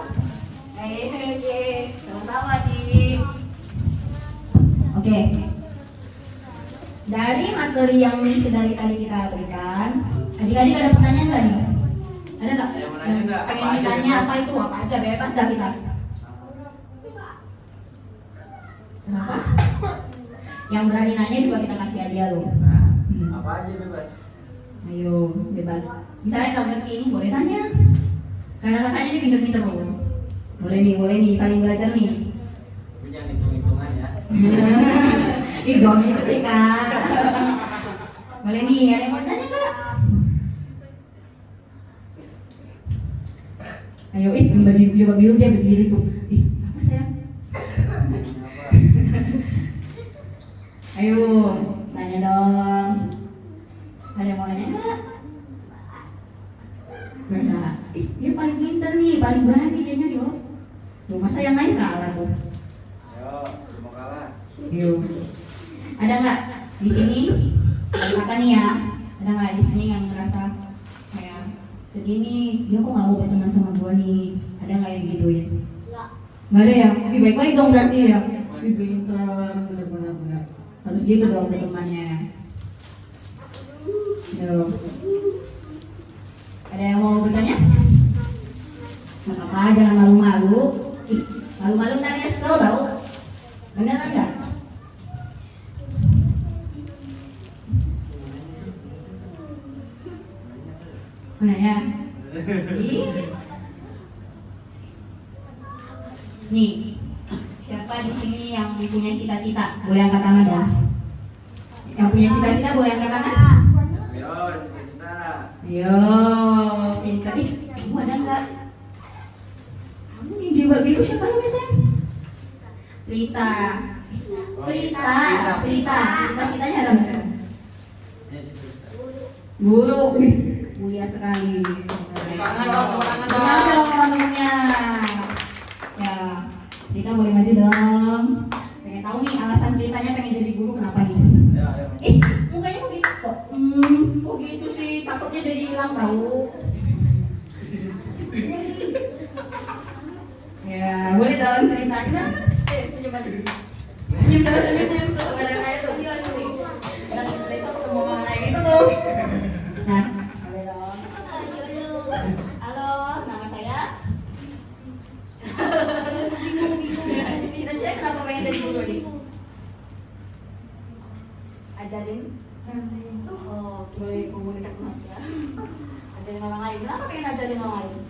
Oke, sama-sama nih. Oke. Dari materi yang sedari tadi kita berikan, adik-adik ada pertanyaan nggak nih? Ada nggak? Ada yang mau nanya nggak? Pengen Apa aja, ditanya bebas. apa itu? Apa aja bebas dah kita. Kenapa? Yang berani nanya juga kita kasih hadiah loh. Nah, apa aja bebas. Ayo, bebas. Misalnya nggak ngerti ini boleh tanya. Kakak-kakaknya ini pinter-pinter loh. Boleh nih, saling belajar nih. Tapi jangan hitung-hitungan ya. Ih, dong itu sih kak. Boleh nih, ada yang mau tanya kak? Ayo, yang baju coba biru dia berdiri tuh. Ih, apa sayang? Ayo, tanya dong. Ada yang mau nanya nggak? Nggak ada. Ih, dia paling pintar nih, paling berani dianya dong. Tuh, masa yang lain kalah tuh? Ayo, mau kalah. Yuk. Ada nggak di sini? Kakak nih ya. Ada nggak di sini yang ngerasa kayak sedih nih? Dia kok nggak mau berteman sama gua nih? Ada nggak yang digituin? Nggak ada ya? Oke, baik-baik dong berarti ya. Ih, pintar, benar-benar. Harus gitu dong bertemannya. Yuk. Ada yang mau bertanya? Nggak apa-apa, jangan malu-malu. Ih, malu-malu ntar nyesel tau. Beneran nggak? Mana ya? Nih, siapa di sini yang punya cita-cita? Boleh angkat tangan dong. Yang punya cita-cita boleh angkat tangan? Ayo, cita-cita. Yo, pintar. Ih, kamu ada nggak? jilbab biru siapa namanya sayang? Prita. Cita-citanya ada nggak sayang? Guru. Wih, mulia sekali. Tangan dong, tangan dong. Tangan dong teman-temannya. Ya, Prita boleh maju dong. Pengen tahu nih alasan Pritanya pengen jadi guru kenapa nih? Ya, ayo. Mukanya kok gitu kok? Kok gitu sih? Cakepnya jadi hilang tahu. Ya, boleh dong cerita. Senyum aja. Senyum tuh. Ada kayak tuh. Dan besok ketemu orang kayak gitu tuh. Nah, boleh dong. Halo, nama saya. Kita cek kenapa pengen jadi guru nih? Ajarin. Oh, boleh komunikasi ya. Ajarin orang lain. Kenapa pengen ajarin orang lain?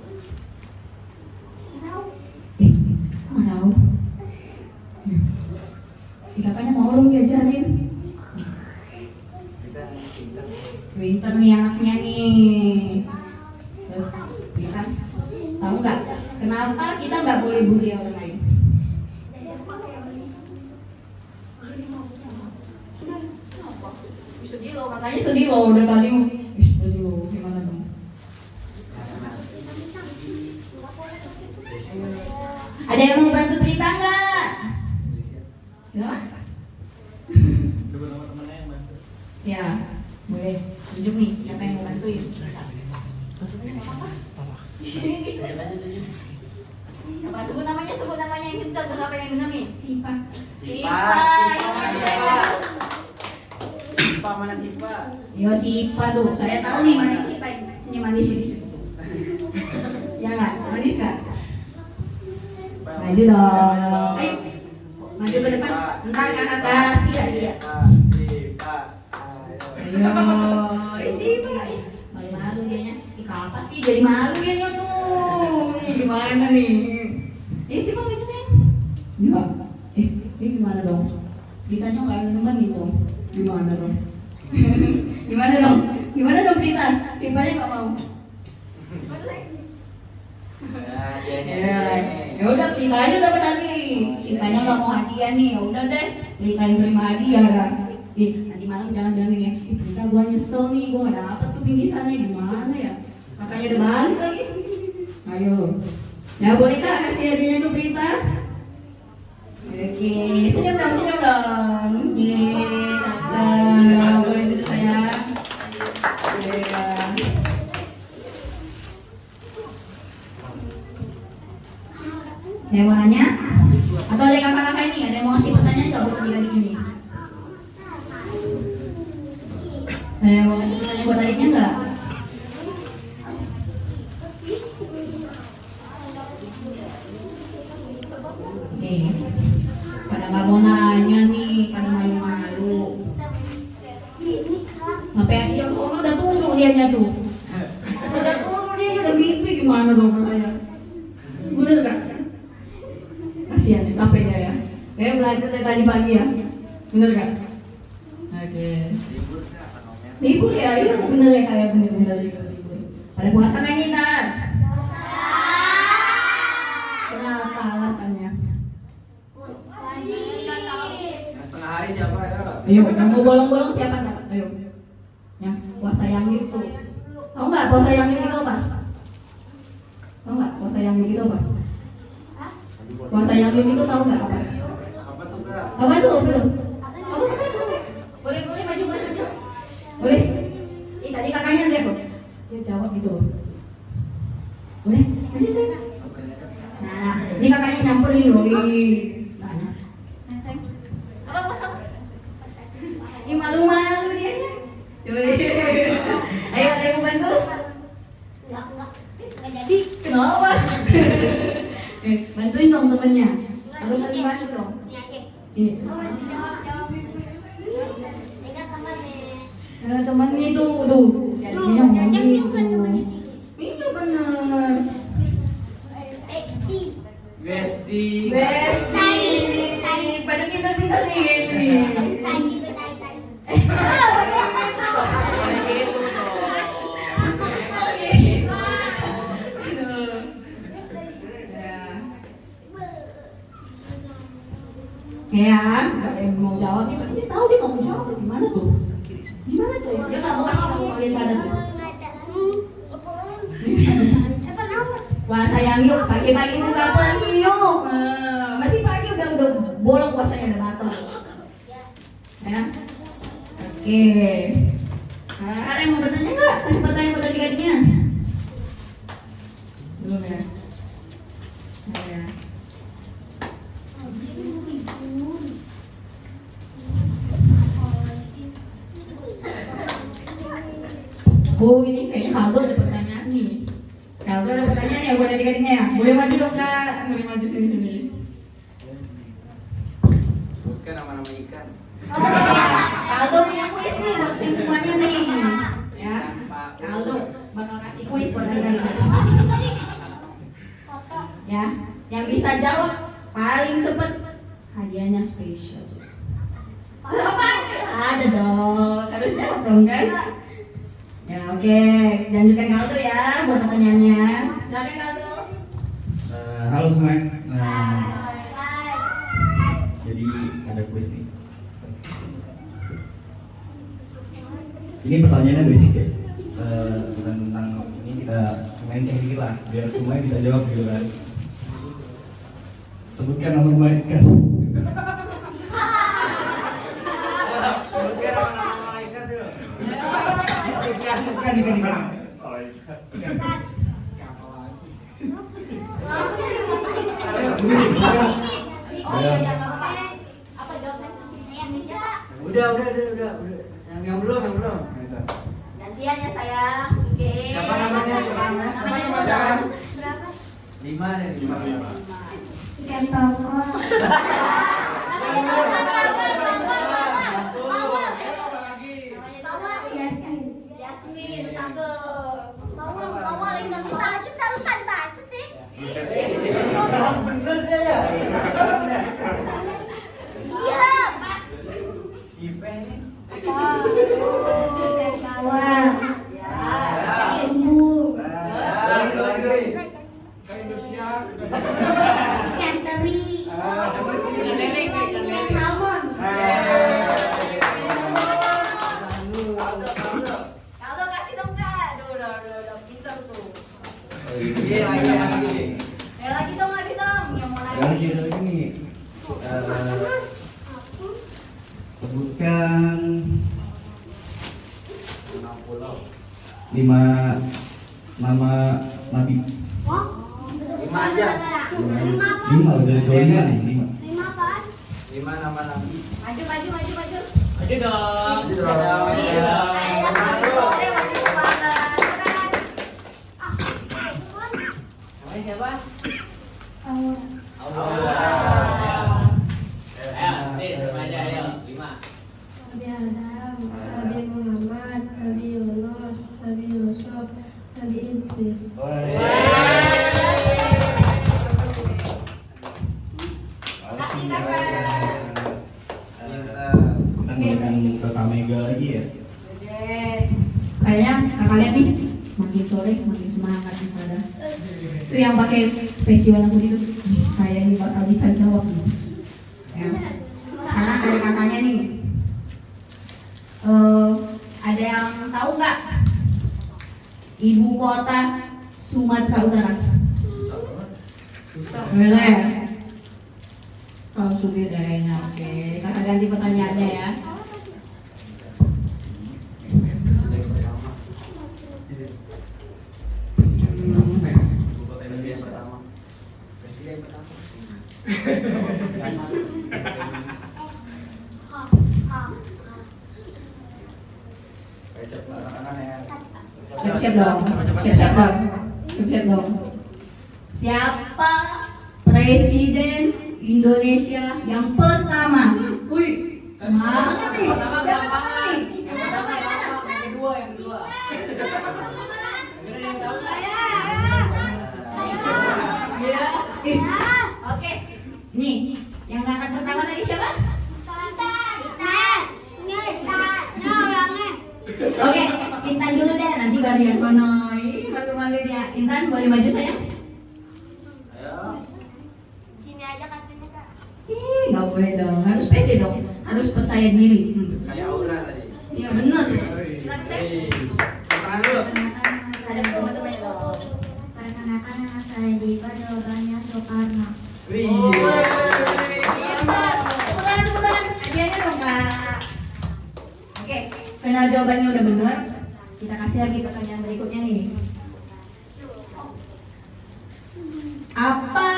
Tahu. Nggak tahu. Si kakaknya mau dong diajarin. Pinter nih anaknya nih. Terus kita tahu nggak kenapa kita nggak boleh bully orang lain? Sedih loh, katanya sedih loh udah tadi. Sedih loh, gimana dong? Ada yang mau bantu Prita nggak? Kenapa? Coba nama temennya yang bantu. Ya, boleh. Tunjuk nih, siapa yang mau bantuin? Apa sebut namanya yang kencang, kenapa yang benar nih? Sipa. Sipa mana Sipa? Yo Sipa tuh, saya tahu nih mana yang Sipa, senyum manis di situ. Ya nggak, manis nggak? Maju dong. Ayo, maju ke depan. Ntar kakak kasih ya dia. Sipa. Ayo, Sipa. Malu-malu dianya. Ih, apa sih jadi malu dianya tuh? Nih gimana nih? Sipa maju sayang. Enggak. Gimana dong? Ditanya nggak ada teman gitu. Gimana dong? Gimana dong Prita? Sipanya nggak mau. Ya udah Prita aja dapat tadi. Sipanya nggak mau hadiah nih. Ya udah deh, Prita yang terima hadiah kan. Nanti malam jangan bilangin ya. Prita gua nyesel nih, gua nggak dapet tuh bingkisannya gimana ya? Makanya udah balik lagi. Ayo. Ya boleh kak kasih hadiahnya ke Prita? Oke, senyum dong. Cakep. Boleh duduk sayang. Ada yang mau nanya? Atau ada kakak-kakak ini? Ada yang mau ngasih pertanyaan nggak buat adik-adik ini? Ada yang mau ngasih pertanyaan buat adiknya nggak? Nih, pada nggak mau nanya nih, pada malu-malu. Ngapain yang sono udah tunggu dianya tuh. Udah tunggu dia udah mimpi gimana dong saya? Bener kan? Kasihan capek dia ya. Kayak belajar dari tadi pagi ya. Bener kan? Oke. Libur ya, iya bener ya kayak bener libur. Pada puasa kan kita? Kenapa alasannya? Setengah hari siapa ya? Ayo, yang mau bolong-bolong siapa nggak? Ayo. Yang puasa yang itu. Tahu nggak puasa yang itu apa? Tahu nggak puasa yang itu apa? Puasa yang itu tahu nggak apa? Apa tuh Kak? Apa tuh? Belum. Apa tuh? Boleh maju. Boleh. Tadi kakaknya lihat loh. Dia jawab gitu loh. Boleh? Maju saya. Nah, ini kakaknya nyamperin loh. Tanya. Apa puasa? Ini malu-malu dia nya. Ayo ada yang mau bantu? Enggak jadi. Kenapa? Bantuin dong temennya. Harus saling bantu dong. Ini aja. Ini. Jawab. Enggak temannya. Temannya itu tuh. Jadinya ngomong gitu. Itu bener. Besti. Pada pintar-pintar nih. Ya, nggak ada yang mau jawab nih. Dia tahu dia nggak mau jawab. Gimana tuh? Gimana tuh? Dia nggak mau kasih tahu kalian pada tuh. Wah sayang yuk, pagi-pagi buka puasa yuk. Masih pagi udah bolong puasanya udah datang. Ya, oke. Ada yang mau bertanya nggak? Kasih pertanyaan pada adik-adiknya. Belum ya? Ya. Oh ini kayaknya Kaldo ada pertanyaan nih. Kaldo ada pertanyaan ya buat adik-adiknya ya. Boleh maju dong kak, boleh maju sini. Sebutkan nama-nama ikan. Kaldo punya kuis nih buat tim semuanya nih. Ya, Kaldo bakal kasih kuis buat adik-adik. Ya, yang bisa jawab paling cepet hadiahnya spesial. Apa? Ada dong, harus jawab dong kan? Ya oke, lanjutkan Kaldo ya buat pertanyaannya. Silakan Kaldo. Halo semua. Jadi ada kuis nih. Ini pertanyaannya basic ya. Tentang ini kita main sedikit lah, biar semuanya bisa jawab gitu kan. Sebutkan nama rumah ikan. Sebutkan nama-nama ikan dulu. Ikan. Apa jawabannya? Udah. Yang belum. Gantian ya sayang. Oke. Siapa namanya? Namanya Modal. 5 nih, 5. Ikan tongkol. Yasmin, cakep. Bawang yang taruhan bacot deh. Bener dia ya? Iya. Ipen nih. Bawang. Bumbu. Kan Indosiar. Ikan teri. Ikan salmon. Kaldo kasih dong kak. Udah pintar tuh. Iya, lagi. Lagi dong. Yang mau Lagi nih. Sebutkan 5 nama nabi. 5 aja. 5 udah joinnya nih 5. 5 apaan? 5 nama nabi. Maju. Ayo dong. Iya. Maju banget. Namanya siapa? Aura. Ayo, nih remaja ayo 5. Nabi Adam, Nabi Muhammad, Nabi Yunus, Nabi Yusuf, Nabi Idris. Kita ngundang ke Kamega lagi ya. Kayaknya kakak lihat nih, makin sore makin semangat nih pada. Itu yang pakai peci warna putih itu, saya ini bakal bisa jawab nih. Ya. Sekarang dari kakaknya nih, ada yang tahu nggak ibu kota Sumatera Utara? Boleh ya? Tahu Subir kayaknya. Oke, kakak ganti pertanyaannya ya. Presiden pertama. Siap-siap dong. Siapa presiden Indonesia yang pertama? Wih, semangat nih. Siapa pertama nih? Yang pertama yang mana? Yang kedua. Iya. Oke. Nih, yang angkat pertama tadi siapa? Oke, Intan dulu deh, nanti baru yang sono. Ih, malu-malu dia. Intan boleh maju sayang? Ayo. Sini aja katanya kak. Ih, nggak boleh dong. Harus pede dong. Harus percaya diri. Kayak Aura tadi. Iya benar. Silakan Teh. Tangan dulu. Ada teman-teman itu. Perkenalkan nama saya Diva, jawabannya Soekarno. Wih. Teman-teman, hadiahnya dong Kak. Oke, karena jawabannya udah benar, kita kasih lagi pertanyaan berikutnya nih. Apa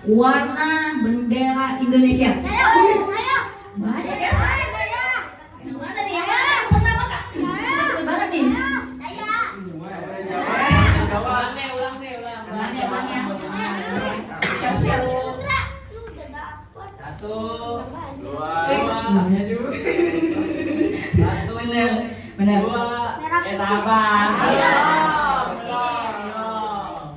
warna bendera Indonesia? Banyak ya saya. Yang mana nih? Yang mana? Yang pertama Kak. Cepet banget nih. Ulang ya. Siap-siap. Satu, dua, Benar. dua, sabar.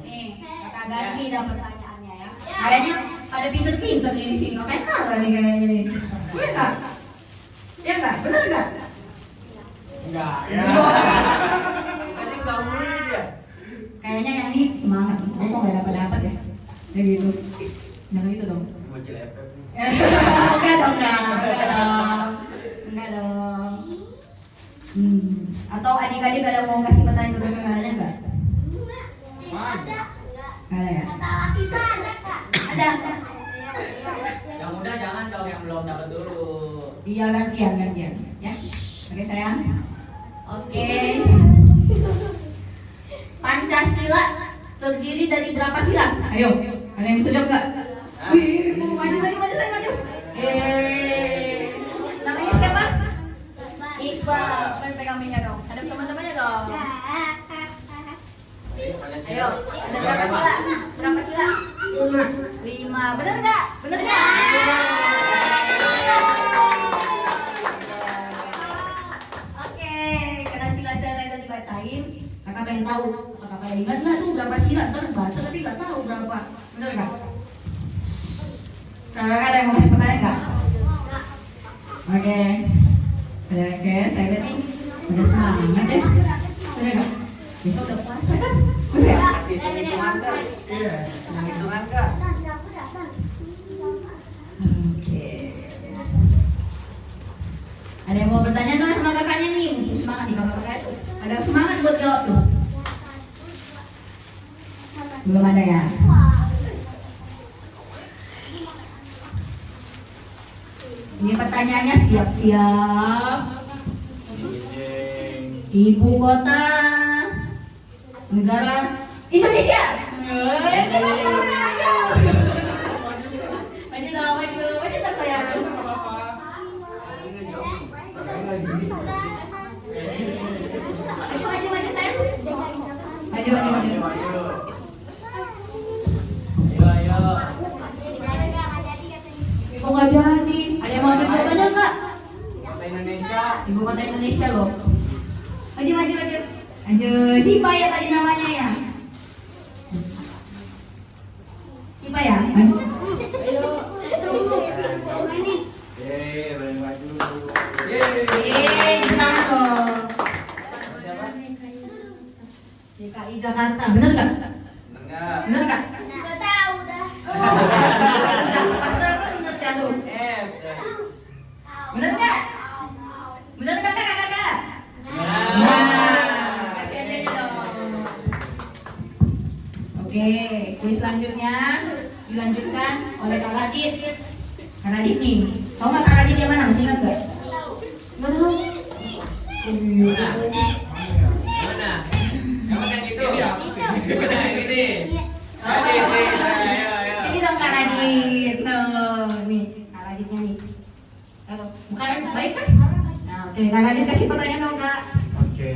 Nih, Kakak Gargi dapat pertanyaannya ya. Kayaknya pada pinter-pinter nih di sini. Kayak Nara nih kayaknya nih. Iya nggak? Iya nggak? Benar nggak? Enggak, ya. Tadi enggak mulai dia. Kayaknya yang ini semangat. Kok nggak dapat ya? Ya gitu. Jangan gitu dong. Bocil efek. Enggak dong, enggak dong. Atau adik-adik ada mau kasih pertanyaan ke kakaknya enggak? Nggak ada ya? Ada. Yang muda jangan dong, yang belum dapat dulu. Iya gantian ya. Oke sayang. Oke. Pancasila terdiri dari berapa sila? Ayo, ada yang bisa jawab nggak? Wih, maju saya maju. Namanya siapa? Iqbal. Saya pegang minyak dong. Ada teman-temannya dong. Ayo, ada berapa sila? Berapa sila? 5. Bener nggak? Bener nggak? Oke, karena sila-sila itu dibacain, kakak pengen tahu. Kakak pengen ingat nggak tuh berapa sila? Ntar baca tapi nggak tahu berapa. Bener nggak? Kakak ada yang mau kasih pertanyaan nggak? Oke, saya lihat nih udah semangat ya. Bener nggak? Besok udah puasa kan? Bener ya? Hitung-hitungan kan? Iya, hitung-hitungan kan? Oke. Ada yang mau bertanya nggak sama kakaknya nih? Mungkin semangat nih kalau kakak itu. Ada semangat buat jawab tuh? Belum ada ya? Ini pertanyaannya siap-siap. Ibu kota negara Indonesia. Maju dong sayang. Maju sayang. Maju. Ayo. Kok nggak jadi? Ada yang mau ambil jawabannya nggak? Kota Indonesia. Ibu kota Indonesia loh. Maju. Sipa ya tadi namanya ya. Sipa ya. Maju. Boleh maju. Tangan dong. DKI Jakarta, bener nggak? Enggak. Bener nggak? Udah tahu dah. Pasal kan bener ya tuh. Bener nggak? Bener nggak kakak? Kasih hadiahnya dong. Oke, kuis selanjutnya dilanjutkan oleh Kak Radit. Kak Radit nih, tahu nggak Kak Radit yang mana? Masih ingat nggak? Nggak tahu. Mana? Yang mana gitu? Mana yang ini? Ayo. Ini dong Kak Radit. Nih, Kak Raditnya nih. Halo, bukan baik kan? Nah, oke, Kak Radit kasih pertanyaan dong Kak. Oke.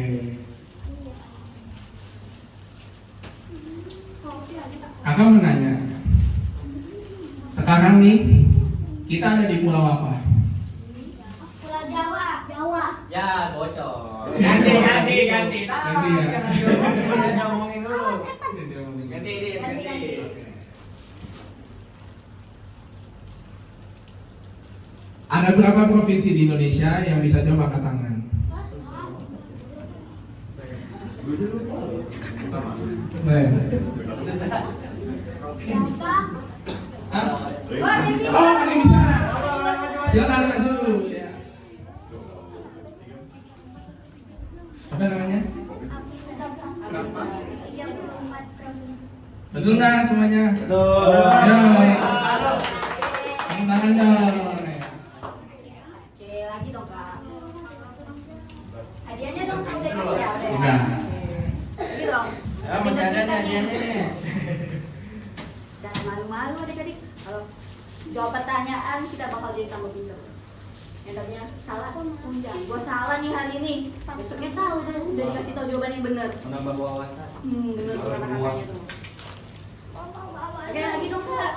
Kakak mau nanya. Sekarang nih kita ada di pulau apa? Pulau Jawa. Ya, bocor. Ganti. Ganti ya. Ganti. Ngomongin dulu. Ganti. Ada berapa provinsi di Indonesia yang bisa jawab angkat tangan? Saya. Hah? Oh, ini bisa. Silakan maju. Ya. Apa namanya? Berapa? Betul nggak semuanya? Betul. Ayo. Tepuk tangan dong. Oke, lagi dong kak. Hadiahnya dong kan udah kasih ya. Udah. Lagi dong. Ya, masih ada nih hadiahnya nih. Jangan malu-malu adik-adik. Kalau jawab pertanyaan kita bakal jadi tambah pintar. Yang tadinya salah undang. Gua salah nih hari ini. Besoknya tahu tuh udah dikasih tahu jawaban yang benar. Menambah wawasan. Bener tuh kata-katanya tuh. Oke, lagi dong kak.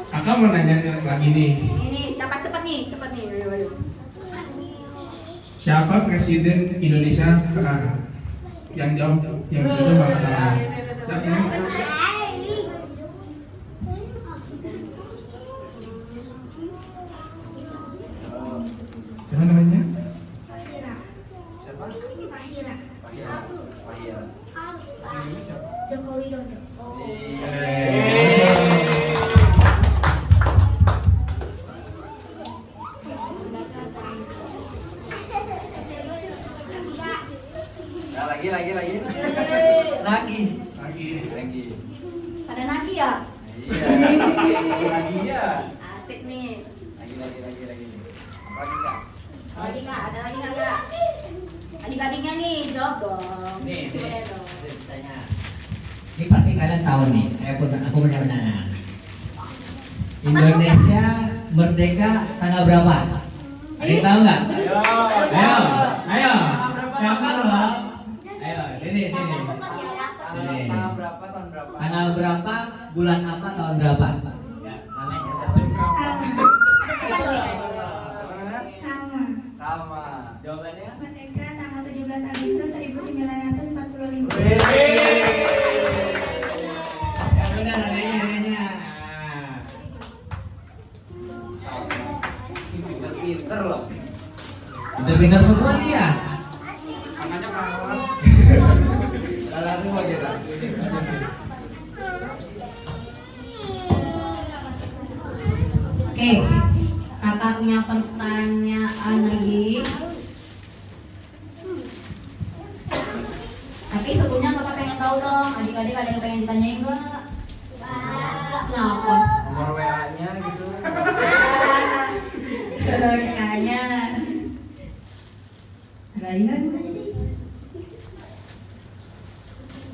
Kakak mau nanya lagi nih. Ini siapa cepet nih? Ayo. Siapa presiden Indonesia sekarang? Yang jawab yang setuju sama tangan. Ya, sini. Siapa namanya? Siapa? Mahira. Mahira. Joko Widodo. Nah, lagi. Lagi. Pada nagi ya? Iya. Lagi ya. Asik nih. Lagi. Apa lagi Kak? Lagi kak, ada lagi nggak kak? Adik-adiknya nih, jawab dong. Nih, Coba nih. dong. Tanya. Ini pasti kalian tahu nih. Aku punya pertanyaan. Indonesia merdeka tanggal berapa? Ada yang tahu nggak? Ayo. Siapa loh? Ayo, sini. Jangan cepet ya, dapat. Tanggal berapa? Tahun berapa? Tanggal berapa? Bulan apa? Tahun berapa? Ya, namanya siapa? Sama. Jawabannya? Merdeka tanggal 17 Agustus 1945. Yang benar adanya. Pinter loh. Pinter-pinter semua nih ya. Makanya kawan. Langsung aja lah. Oke, kakak punya pertanyaan lagi. Tapi sebelumnya kakak pengen tahu dong, adik-adik ada yang pengen ditanyain nggak? Kenapa? Nomor WA-nya gitu. Kayaknya ada lagi nggak?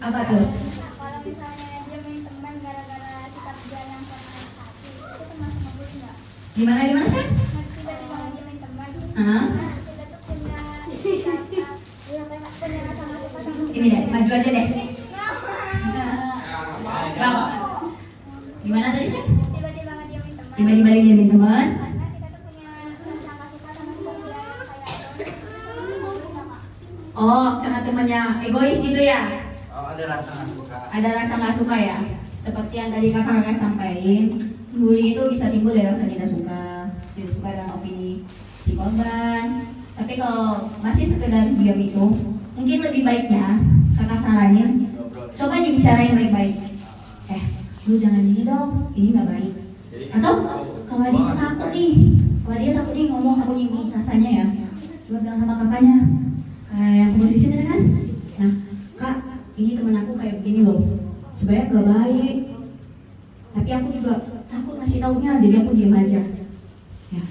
Apa tuh? Kalau misalnya dia main teman gara-gara sikap dia yang pernah hati, itu termasuk ngebully nggak? Gimana sih? Tiba-tiba dia main teman. Hah? Kita tuh punya sikap, punya rasa nggak suka sama Ini deh, maju aja deh. Bang, gimana tadi sih? tiba-tiba dia main teman. Tiba-tiba dia minta teman. Karena kita tuh punya rasa nggak suka sama sikap dia yang kayak itu. Oh, karena temannya egois gitu ya? Oh, ada rasa nggak suka. Ada rasa nggak suka ya? Seperti yang tadi kakak sampaikan, bully itu bisa timbul dari rasa tidak suka dengan opini si korban. Tapi kalau masih sekedar diam itu, mungkin lebih baiknya kakak saranin, coba dibicarain baik-baik. Lu jangan gini dong, ini nggak baik. Atau kalau dia takut nih ngomong aku nyinggung rasanya ya, coba bilang sama kakaknya, kayak yang posisi tadi kan, nah kak, ini temen aku kayak begini loh, sebenarnya nggak baik, tapi aku juga takut ngasih taunya, jadi aku diem aja. Ya.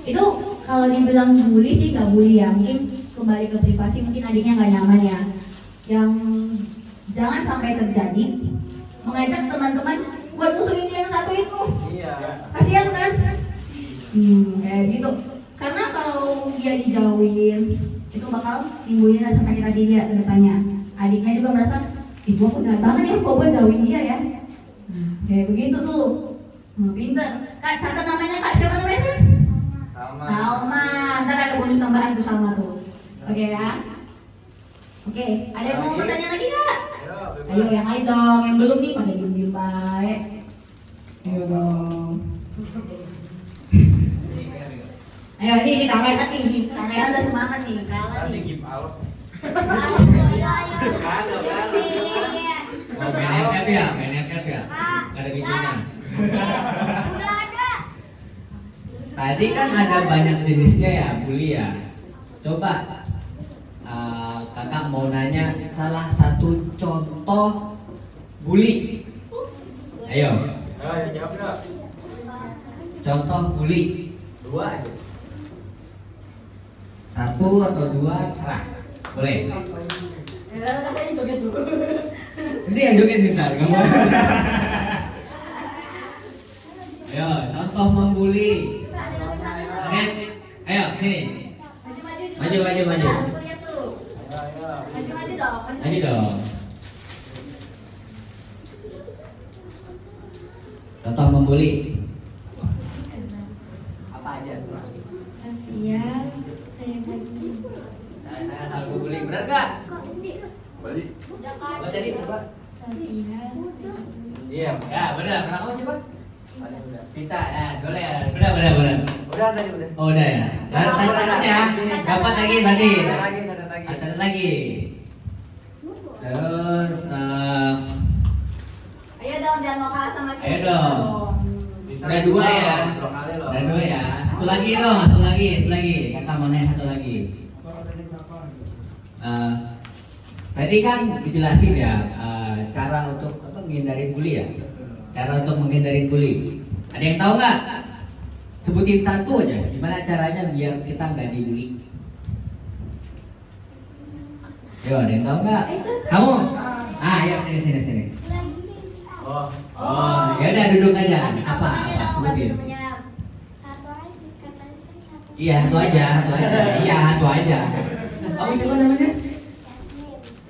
Itu kalau dibilang bully sih nggak bully ya, mungkin kembali ke privasi, mungkin adiknya nggak nyaman ya. Yang jangan sampai terjadi mengajak teman-teman buat musuhin yang satu itu. Iya. Kasihan kan? Kayak gitu. Karena kalau dia dijauhin, itu bakal timbulin rasa sakit hati dia ke depannya. Adiknya juga merasa, ibu aku jahat banget ya, kok gue jauhin dia ya. Kayak begitu tuh. Pinter. Kak, catat namanya kak, siapa namanya? Salma. Ntar ada bonus tambahan tuh Salma tuh. Oke ya. Oke, ada yang mau bertanya lagi nggak? Ayo yang lain dong, yang belum nih pada diem-diem baik. Ayo dong. Ayo ini kakak tadi nih, kakak udah semangat nih, kakak nih. Give out. Oh, main aircap ya, main aircap ya. Gak ada pintunya. Udah ada. Tadi kan ada banyak jenisnya ya, bully ya. Coba kakak mau nanya salah satu contoh bully. Ayo, Ayo jawab dong. contoh bully. 2 aja. 1 atau 2 serah. Boleh. Ini yang joget bentar, kamu. Ayo, contoh membuli. Oke, ayo sini. Maju. Maju dong. Contoh membuli. Apa aja serah. Kasihan, saya lagi. Saya kalau membuli, benar gak? Balik. Coba tadi coba. Kasihan, Iya, ya benar. Kenapa kamu siapa? Bisa, ya boleh ya. Benar. Udah tadi udah. Oh udah ya. Catat ya. Dapat lagi berarti. Catat lagi. Catat lagi. Terus Ayo dong, jangan mau kalah sama kita. ayo dong. Udah 2 ya. 2 kali loh. Udah 2 ya. Satu lagi dong, satu lagi. Kakak mau nanya satu lagi. Tadi kan dijelasin ya cara untuk menghindari bully ya. Cara untuk menghindari bully. Ada yang tahu nggak? Sebutin satu aja. Gimana caranya biar kita nggak dibully? Yo, ada yang tahu nggak? Kamu? Ya sini. Oh. Ya udah duduk aja. Apa? Sebutin. Satu aja katanya satu. Iya, satu aja. Iya, satu aja. Kamu siapa namanya?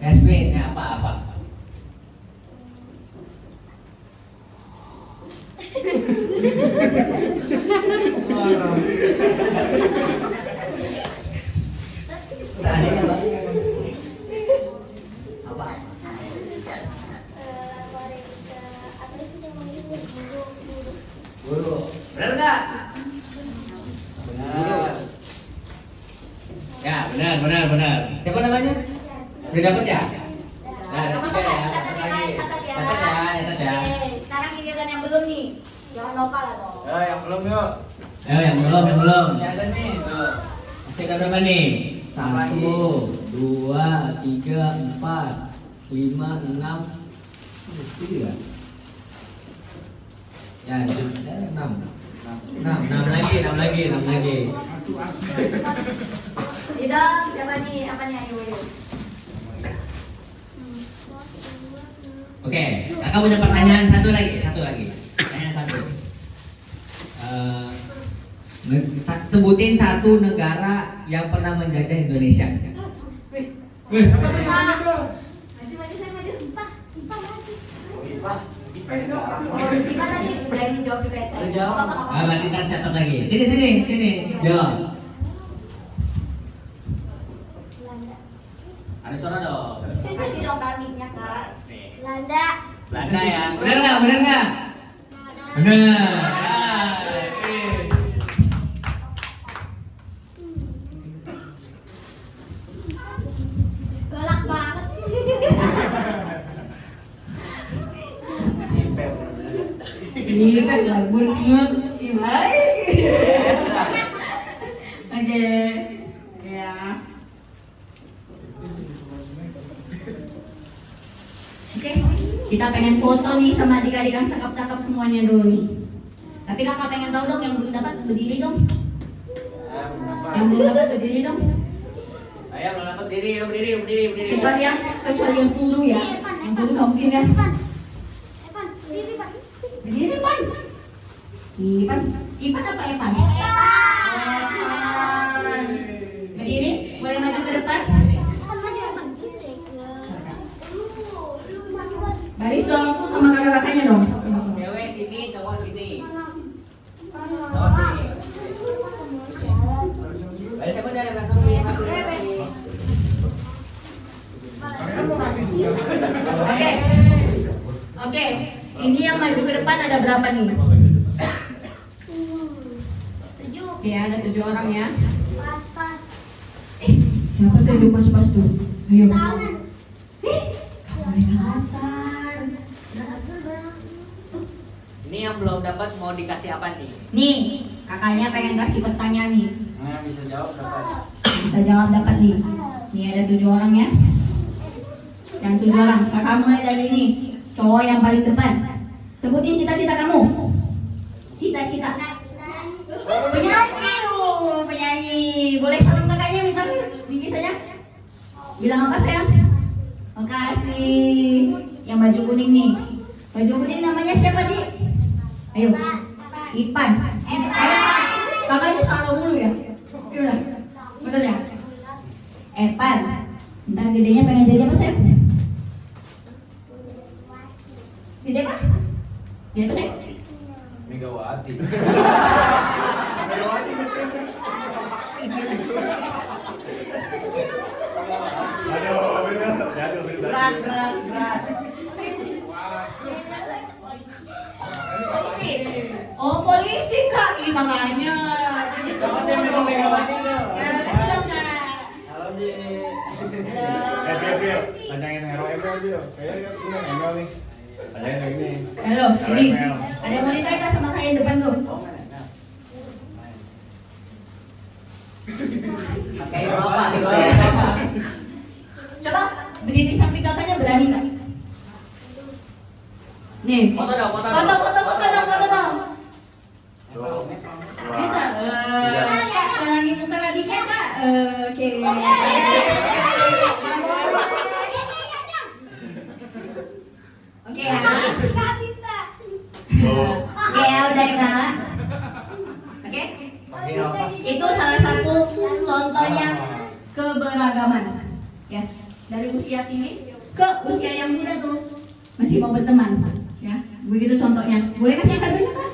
Yasmin. Ya, apa? Tadi apa? Apa? Apa sih yang mengirim guru? Guru. Benar nggak? Benar. Ya, benar. Siapa namanya? Udah dapat ya? Nah, ada 3 ya. Catat ya. Oke, sekarang giliran yang belum nih. Jangan lokal dong. Yang belum yuk. Ayo yang belum. Masih ada nih. Tuh. Masih ada berapa nih? Lagi. 1, 2, 3, 4, 5, 6. Ini ya? Ya, 6. 6 lagi. Idam, siapa nih? Apa nih? Ayo. Oke, kakak punya pertanyaan satu lagi. Pertanyaan satu. Sebutin satu negara yang pernah menjajah Indonesia. Wih, Maju, saya maju. Empat maju. Gimana tadi? Udah ini jawab di PS. Udah jawab. berarti ntar catat lagi. Sini. Jawab. Ada suara dong. Kasih dong mic-nya, Kak. Belanda. Ya. Bener nggak? Bener. Galak banget sih. Ini kan gabut gimana? Oke. Ya. Oke, kita pengen foto nih sama adik-adik yang cakep-cakep semuanya dulu nih. Tapi kakak pengen tahu dong yang belum dapat berdiri dong. Yang belum dapat berdiri dong. Ayo, belum dapat berdiri. Kecuali yang dulu ya. Yang dulu nggak mungkin kan? Evan, berdiri Pak. Berdiri Pan. Ipan apa Evan? Berdiri, boleh maju ke depan. Baris dong sama kakak-kakaknya dong. Cewek sini, cowok sini. Baris siapa dari belakang nih? Oke. Ini yang maju ke depan ada berapa nih? 7. Ya, ada 7 orang ya. Pas. Siapa tuh hidup pas-pas tuh? Ayo. Tangan. Boleh kasar. Ini yang belum dapat mau dikasih apa nih? Nih, kakaknya pengen kasih pertanyaan nih. Nah, bisa jawab dapat. Bisa jawab dapat nih. Nih ada 7 orang ya. Yang 7 orang. Kakak mulai dari ini. Cowok yang paling depan. Sebutin cita-cita kamu. Cita-cita. Penyanyi, penyanyi. Boleh salam kakaknya bentar, tinggi saja. Bilang apa sayang? Makasih. Yang baju kuning nih. Baju kuning namanya siapa dik? Ayo. Ipan. Kakaknya salah dulu ya. Gimana? Betul ya? Epan. Ntar gedenya pengen jadi apa sayang? Gede apa? Gede apa sayang? Megawati. Berat. Polisi. Oh polisi kak, ini kakaknya. Halo, Ji. Tanyain hero ML dia. Kayaknya ini ML nih. Tanyain yang ini. Halo, ini ada yang mau ditanya sama saya yang depan tuh. Pakai apa? Coba berdiri samping kakaknya, berani nggak? Nih, Foto dong. dong. Dua. Kita, lagi muka adiknya kak. Oke. Oke ya. Oke ya udah ya kak. Oke. Itu salah satu contohnya keberagaman. Ya, dari usia ini ke usia yang muda tuh masih mau berteman. Ya, begitu contohnya. Boleh kasih kadonya kak?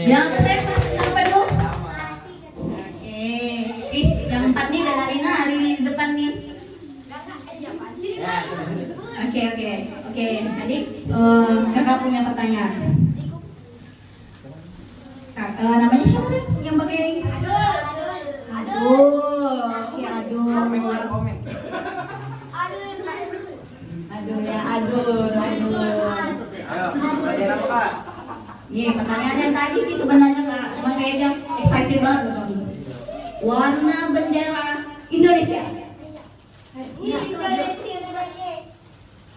Yang pertama apa dulu? Oke. Yang 4 nih ada Lina, hari ini di depan nih. Oke. Adik, kakak punya pertanyaan. Namanya siapa tuh yang pakai? Oke, aduh. Ayo, belajar apa, Kak? Nih, pertanyaan yang tadi sih sebenarnya nggak, cuma kayaknya excited banget loh kamu. Warna bendera Indonesia.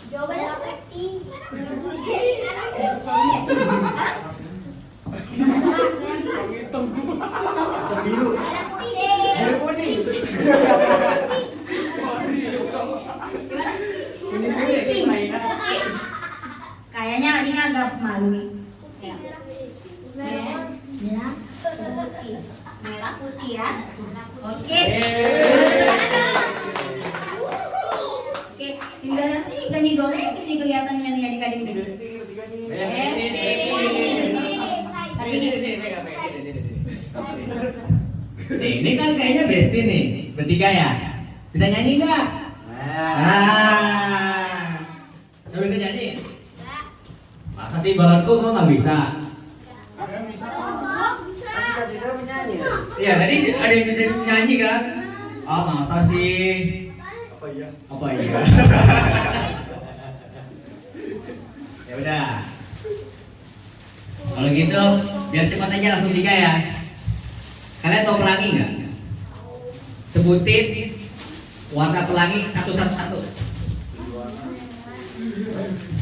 Jawabannya apa? Biru. Biru kuning. Kayaknya adiknya agak malu nih. Merah putih ya. Oke. Oke, tinggal nanti ganti golek ini kelihatannya nih adik-adik nih. Tapi Nih, ini kan kayaknya bestie nih, bertiga ya. Bisa nyanyi nggak? Nggak bisa nyanyi? Masa sih balonku kok nggak bisa? Cita-cita menyanyi. Iya, tadi ada yang jadi nyanyi kan? Oh, masa sih? Apa iya? Ya udah. Kalau gitu, biar cepat aja langsung 3 ya. Kalian tahu pelangi nggak? Sebutin warna pelangi satu.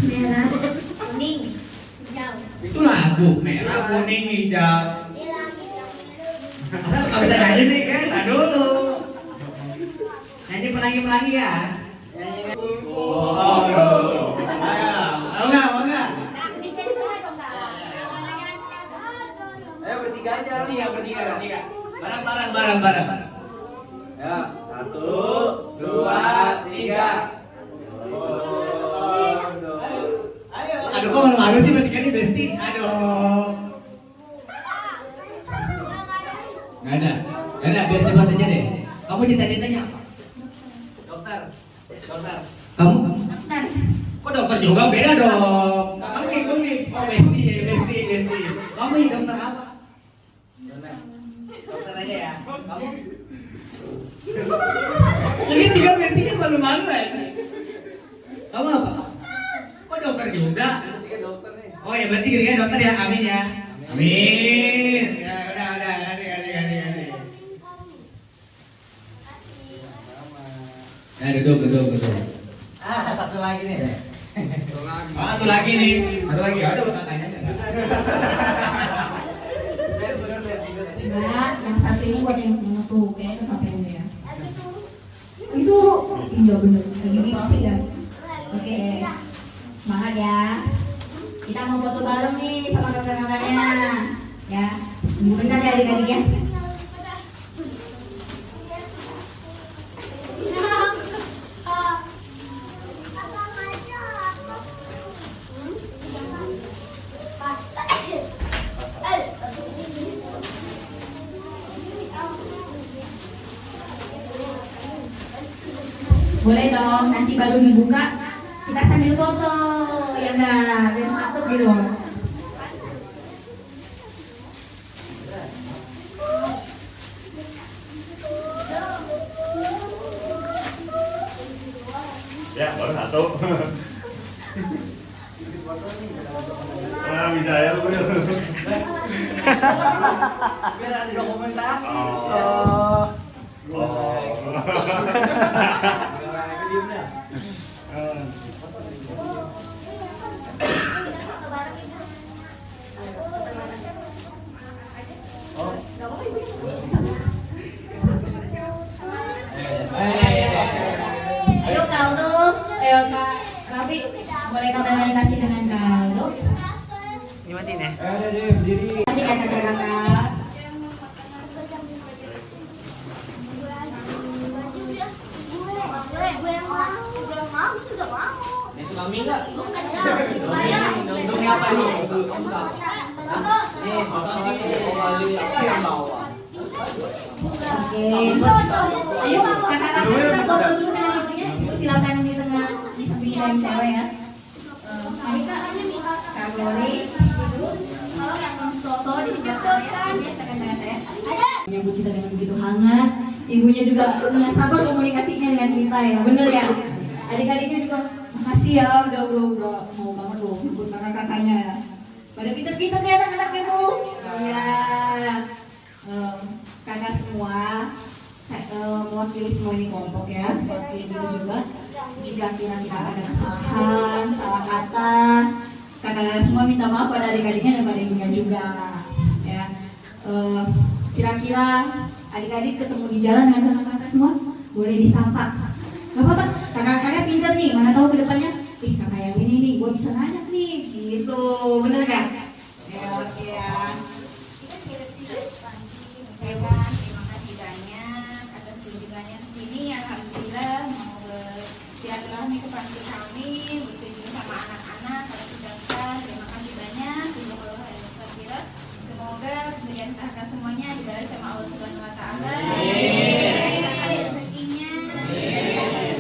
Merah, kuning, hijau. Itu lagu merah, kuning, hijau. Masa nggak bisa nyanyi sih? Tak dulu. Nyanyi pelangi ya. Oh, mau nggak? Ayo bertiga aja. Bertiga. Bareng. Ya, 1, 2, 3. Ayo. Aduh, kok malu sih bertiga nih bestie? Aduh. Nggak ada, biar cepat aja deh. Kamu cita-citanya apa? Dokter. Kamu? Dokter. Kok dokter juga beda dong? Kamu bingung nih. Oh bestie. Kamu yang dokter apa? Dokter aja ya. Kamu? Ini 3 bestie malu-malu ya. Kamu apa? Kok dokter juga? 3 dokter nih. Oh ya berarti gitu dokter ya, amin ya. Amin. Ya udah, ganti. Nah duduk. Ada satu lagi nih. Satu lagi nih. Ada tanya Enggak, yang satu ini buat yang semua tuh, kayaknya itu sampai ini ya. Itu, iya bener, lagi mimpi ya. Oke, semangat ya. Kita mau foto bareng nih sama kakak-kakaknya. Ya, bentar ya adik-adik ya. Boleh dong, nanti baru dibuka kita sambil foto, ya enggak, biar satu gitu. Ya, baru satu. Bisa ya lu. Biar ada dokumentasi. Ayo Kaldo, ayo Kak Raffi, boleh komunikasi dengan Kaldo? Gimana nih? Nanti kakak-kakak. Mami enggak? Untungnya apa nih? Nih, Oke. Ayo kakak-kakak kita foto dulu dengan ibunya. Silakan di tengah, di samping yang cewek ya. Mari Kak, Kak Glory, Ibu. Kalau yang foto di sebelah saya, tengah-tengah saya. Menyambut kita dengan begitu hangat. Ibunya juga nggak sabar komunikasinya dengan kita ya, bener ya. Adik-adiknya juga makasih ya, udah mau banget loh ikut kakak-kakaknya ya. Pada pinter-pinter nih anak-anaknya tuh. Ya, kakak semua, mewakili semua ini kelompok ya, mewakili itu juga. Jika kira-kira ada kesalahan, salah kata, kakak-kakak semua minta maaf pada adik-adiknya dan pada ibunya juga. Ya, kira-kira adik-adik ketemu di jalan dengan kakak-kakak semua, boleh disapa. Gak apa-apa, kakak-kakaknya pinter nih, mana tahu ke depannya, kakak yang ini nih, gue bisa nanya nih, gitu, bener kan? Ya, oke ya. Terima kasih banyak atas kunjungannya ke sini. Alhamdulillah mau bersilaturahmi kepada kami, berkunjung sama anak-anak, para peserta. Terima kasih banyak. Semoga pemberian kakak semuanya dibalas sama Allah Subhanahu Wa Taala. Rezekinya,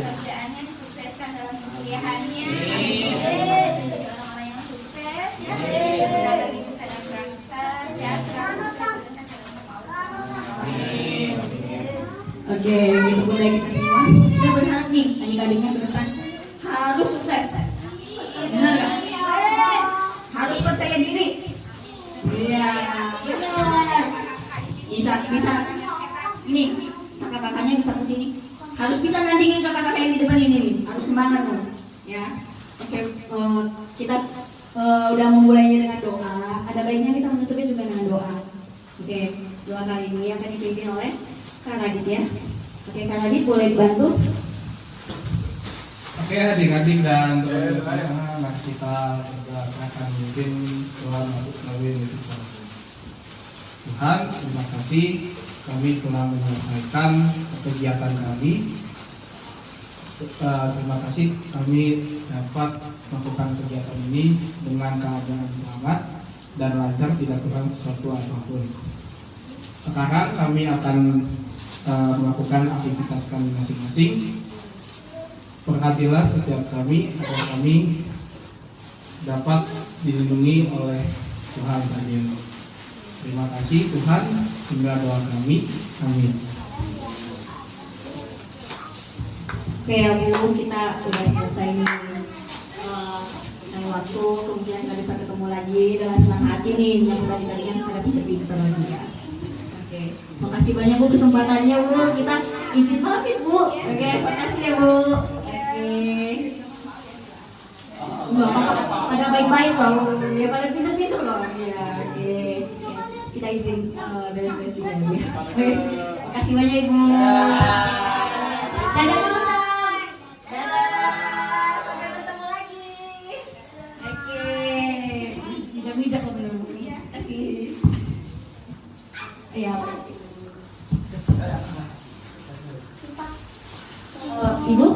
kerjaannya disukseskan dalam kuliahannya. Dan jadi orang-orang yang sukses. Berada di nusa dan bangsa, sejahtera. Oke, gitu boleh kita semua. Kita berharap nih, adik-adiknya ke depan harus sukses. Benar nggak? Harus percaya diri. Iya, benar. Bisa. Ini kakak-kakaknya bisa kesini. Harus bisa nandingin kakak-kakak yang di depan ini nih. Harus semangat loh. Ya. Oke, kita udah memulainya dengan doa. Ada baiknya kita menutupnya juga dengan doa. Oke, doa kali ini akan dipimpin oleh Kak Radit ya. Oke, Kak Radit boleh dibantu. Oke adik-adik dan teman-teman saya, mari kita berdasarkan mungkin Tuhan untuk melalui lukisan. Tuhan, terima kasih kami telah menyelesaikan kegiatan kami. Terima kasih kami dapat melakukan kegiatan ini dengan keadaan selamat dan lancar, tidak kurang sesuatu apapun. Sekarang kami akan melakukan aktivitas kami masing-masing. Berkatilah setiap kami agar kami dapat dilindungi oleh Tuhan sendiri. Terima kasih Tuhan, hingga doa kami. Amin. Oke ya Bu, kita udah selesai nih waktu, kemungkinan nggak bisa ketemu lagi. Dengan senang hati nih menyambut tadi kan pada tidak pintar lagi ya. Oke, makasih banyak Bu kesempatannya Bu. Kita izin pamit Bu. Oke, makasih ya Bu. Oke. Enggak apa-apa, pada baik-baik loh. Ya pada pintar-pintar loh. Ya, oke. Kita izin beres-beres juga ya. Oke, makasih banyak Ibu. Dadah dulu dong. Dadah. Sampai bertemu lagi. Oke. Bijak-bijak kok bener. Terima kasih. Iya. Ibu?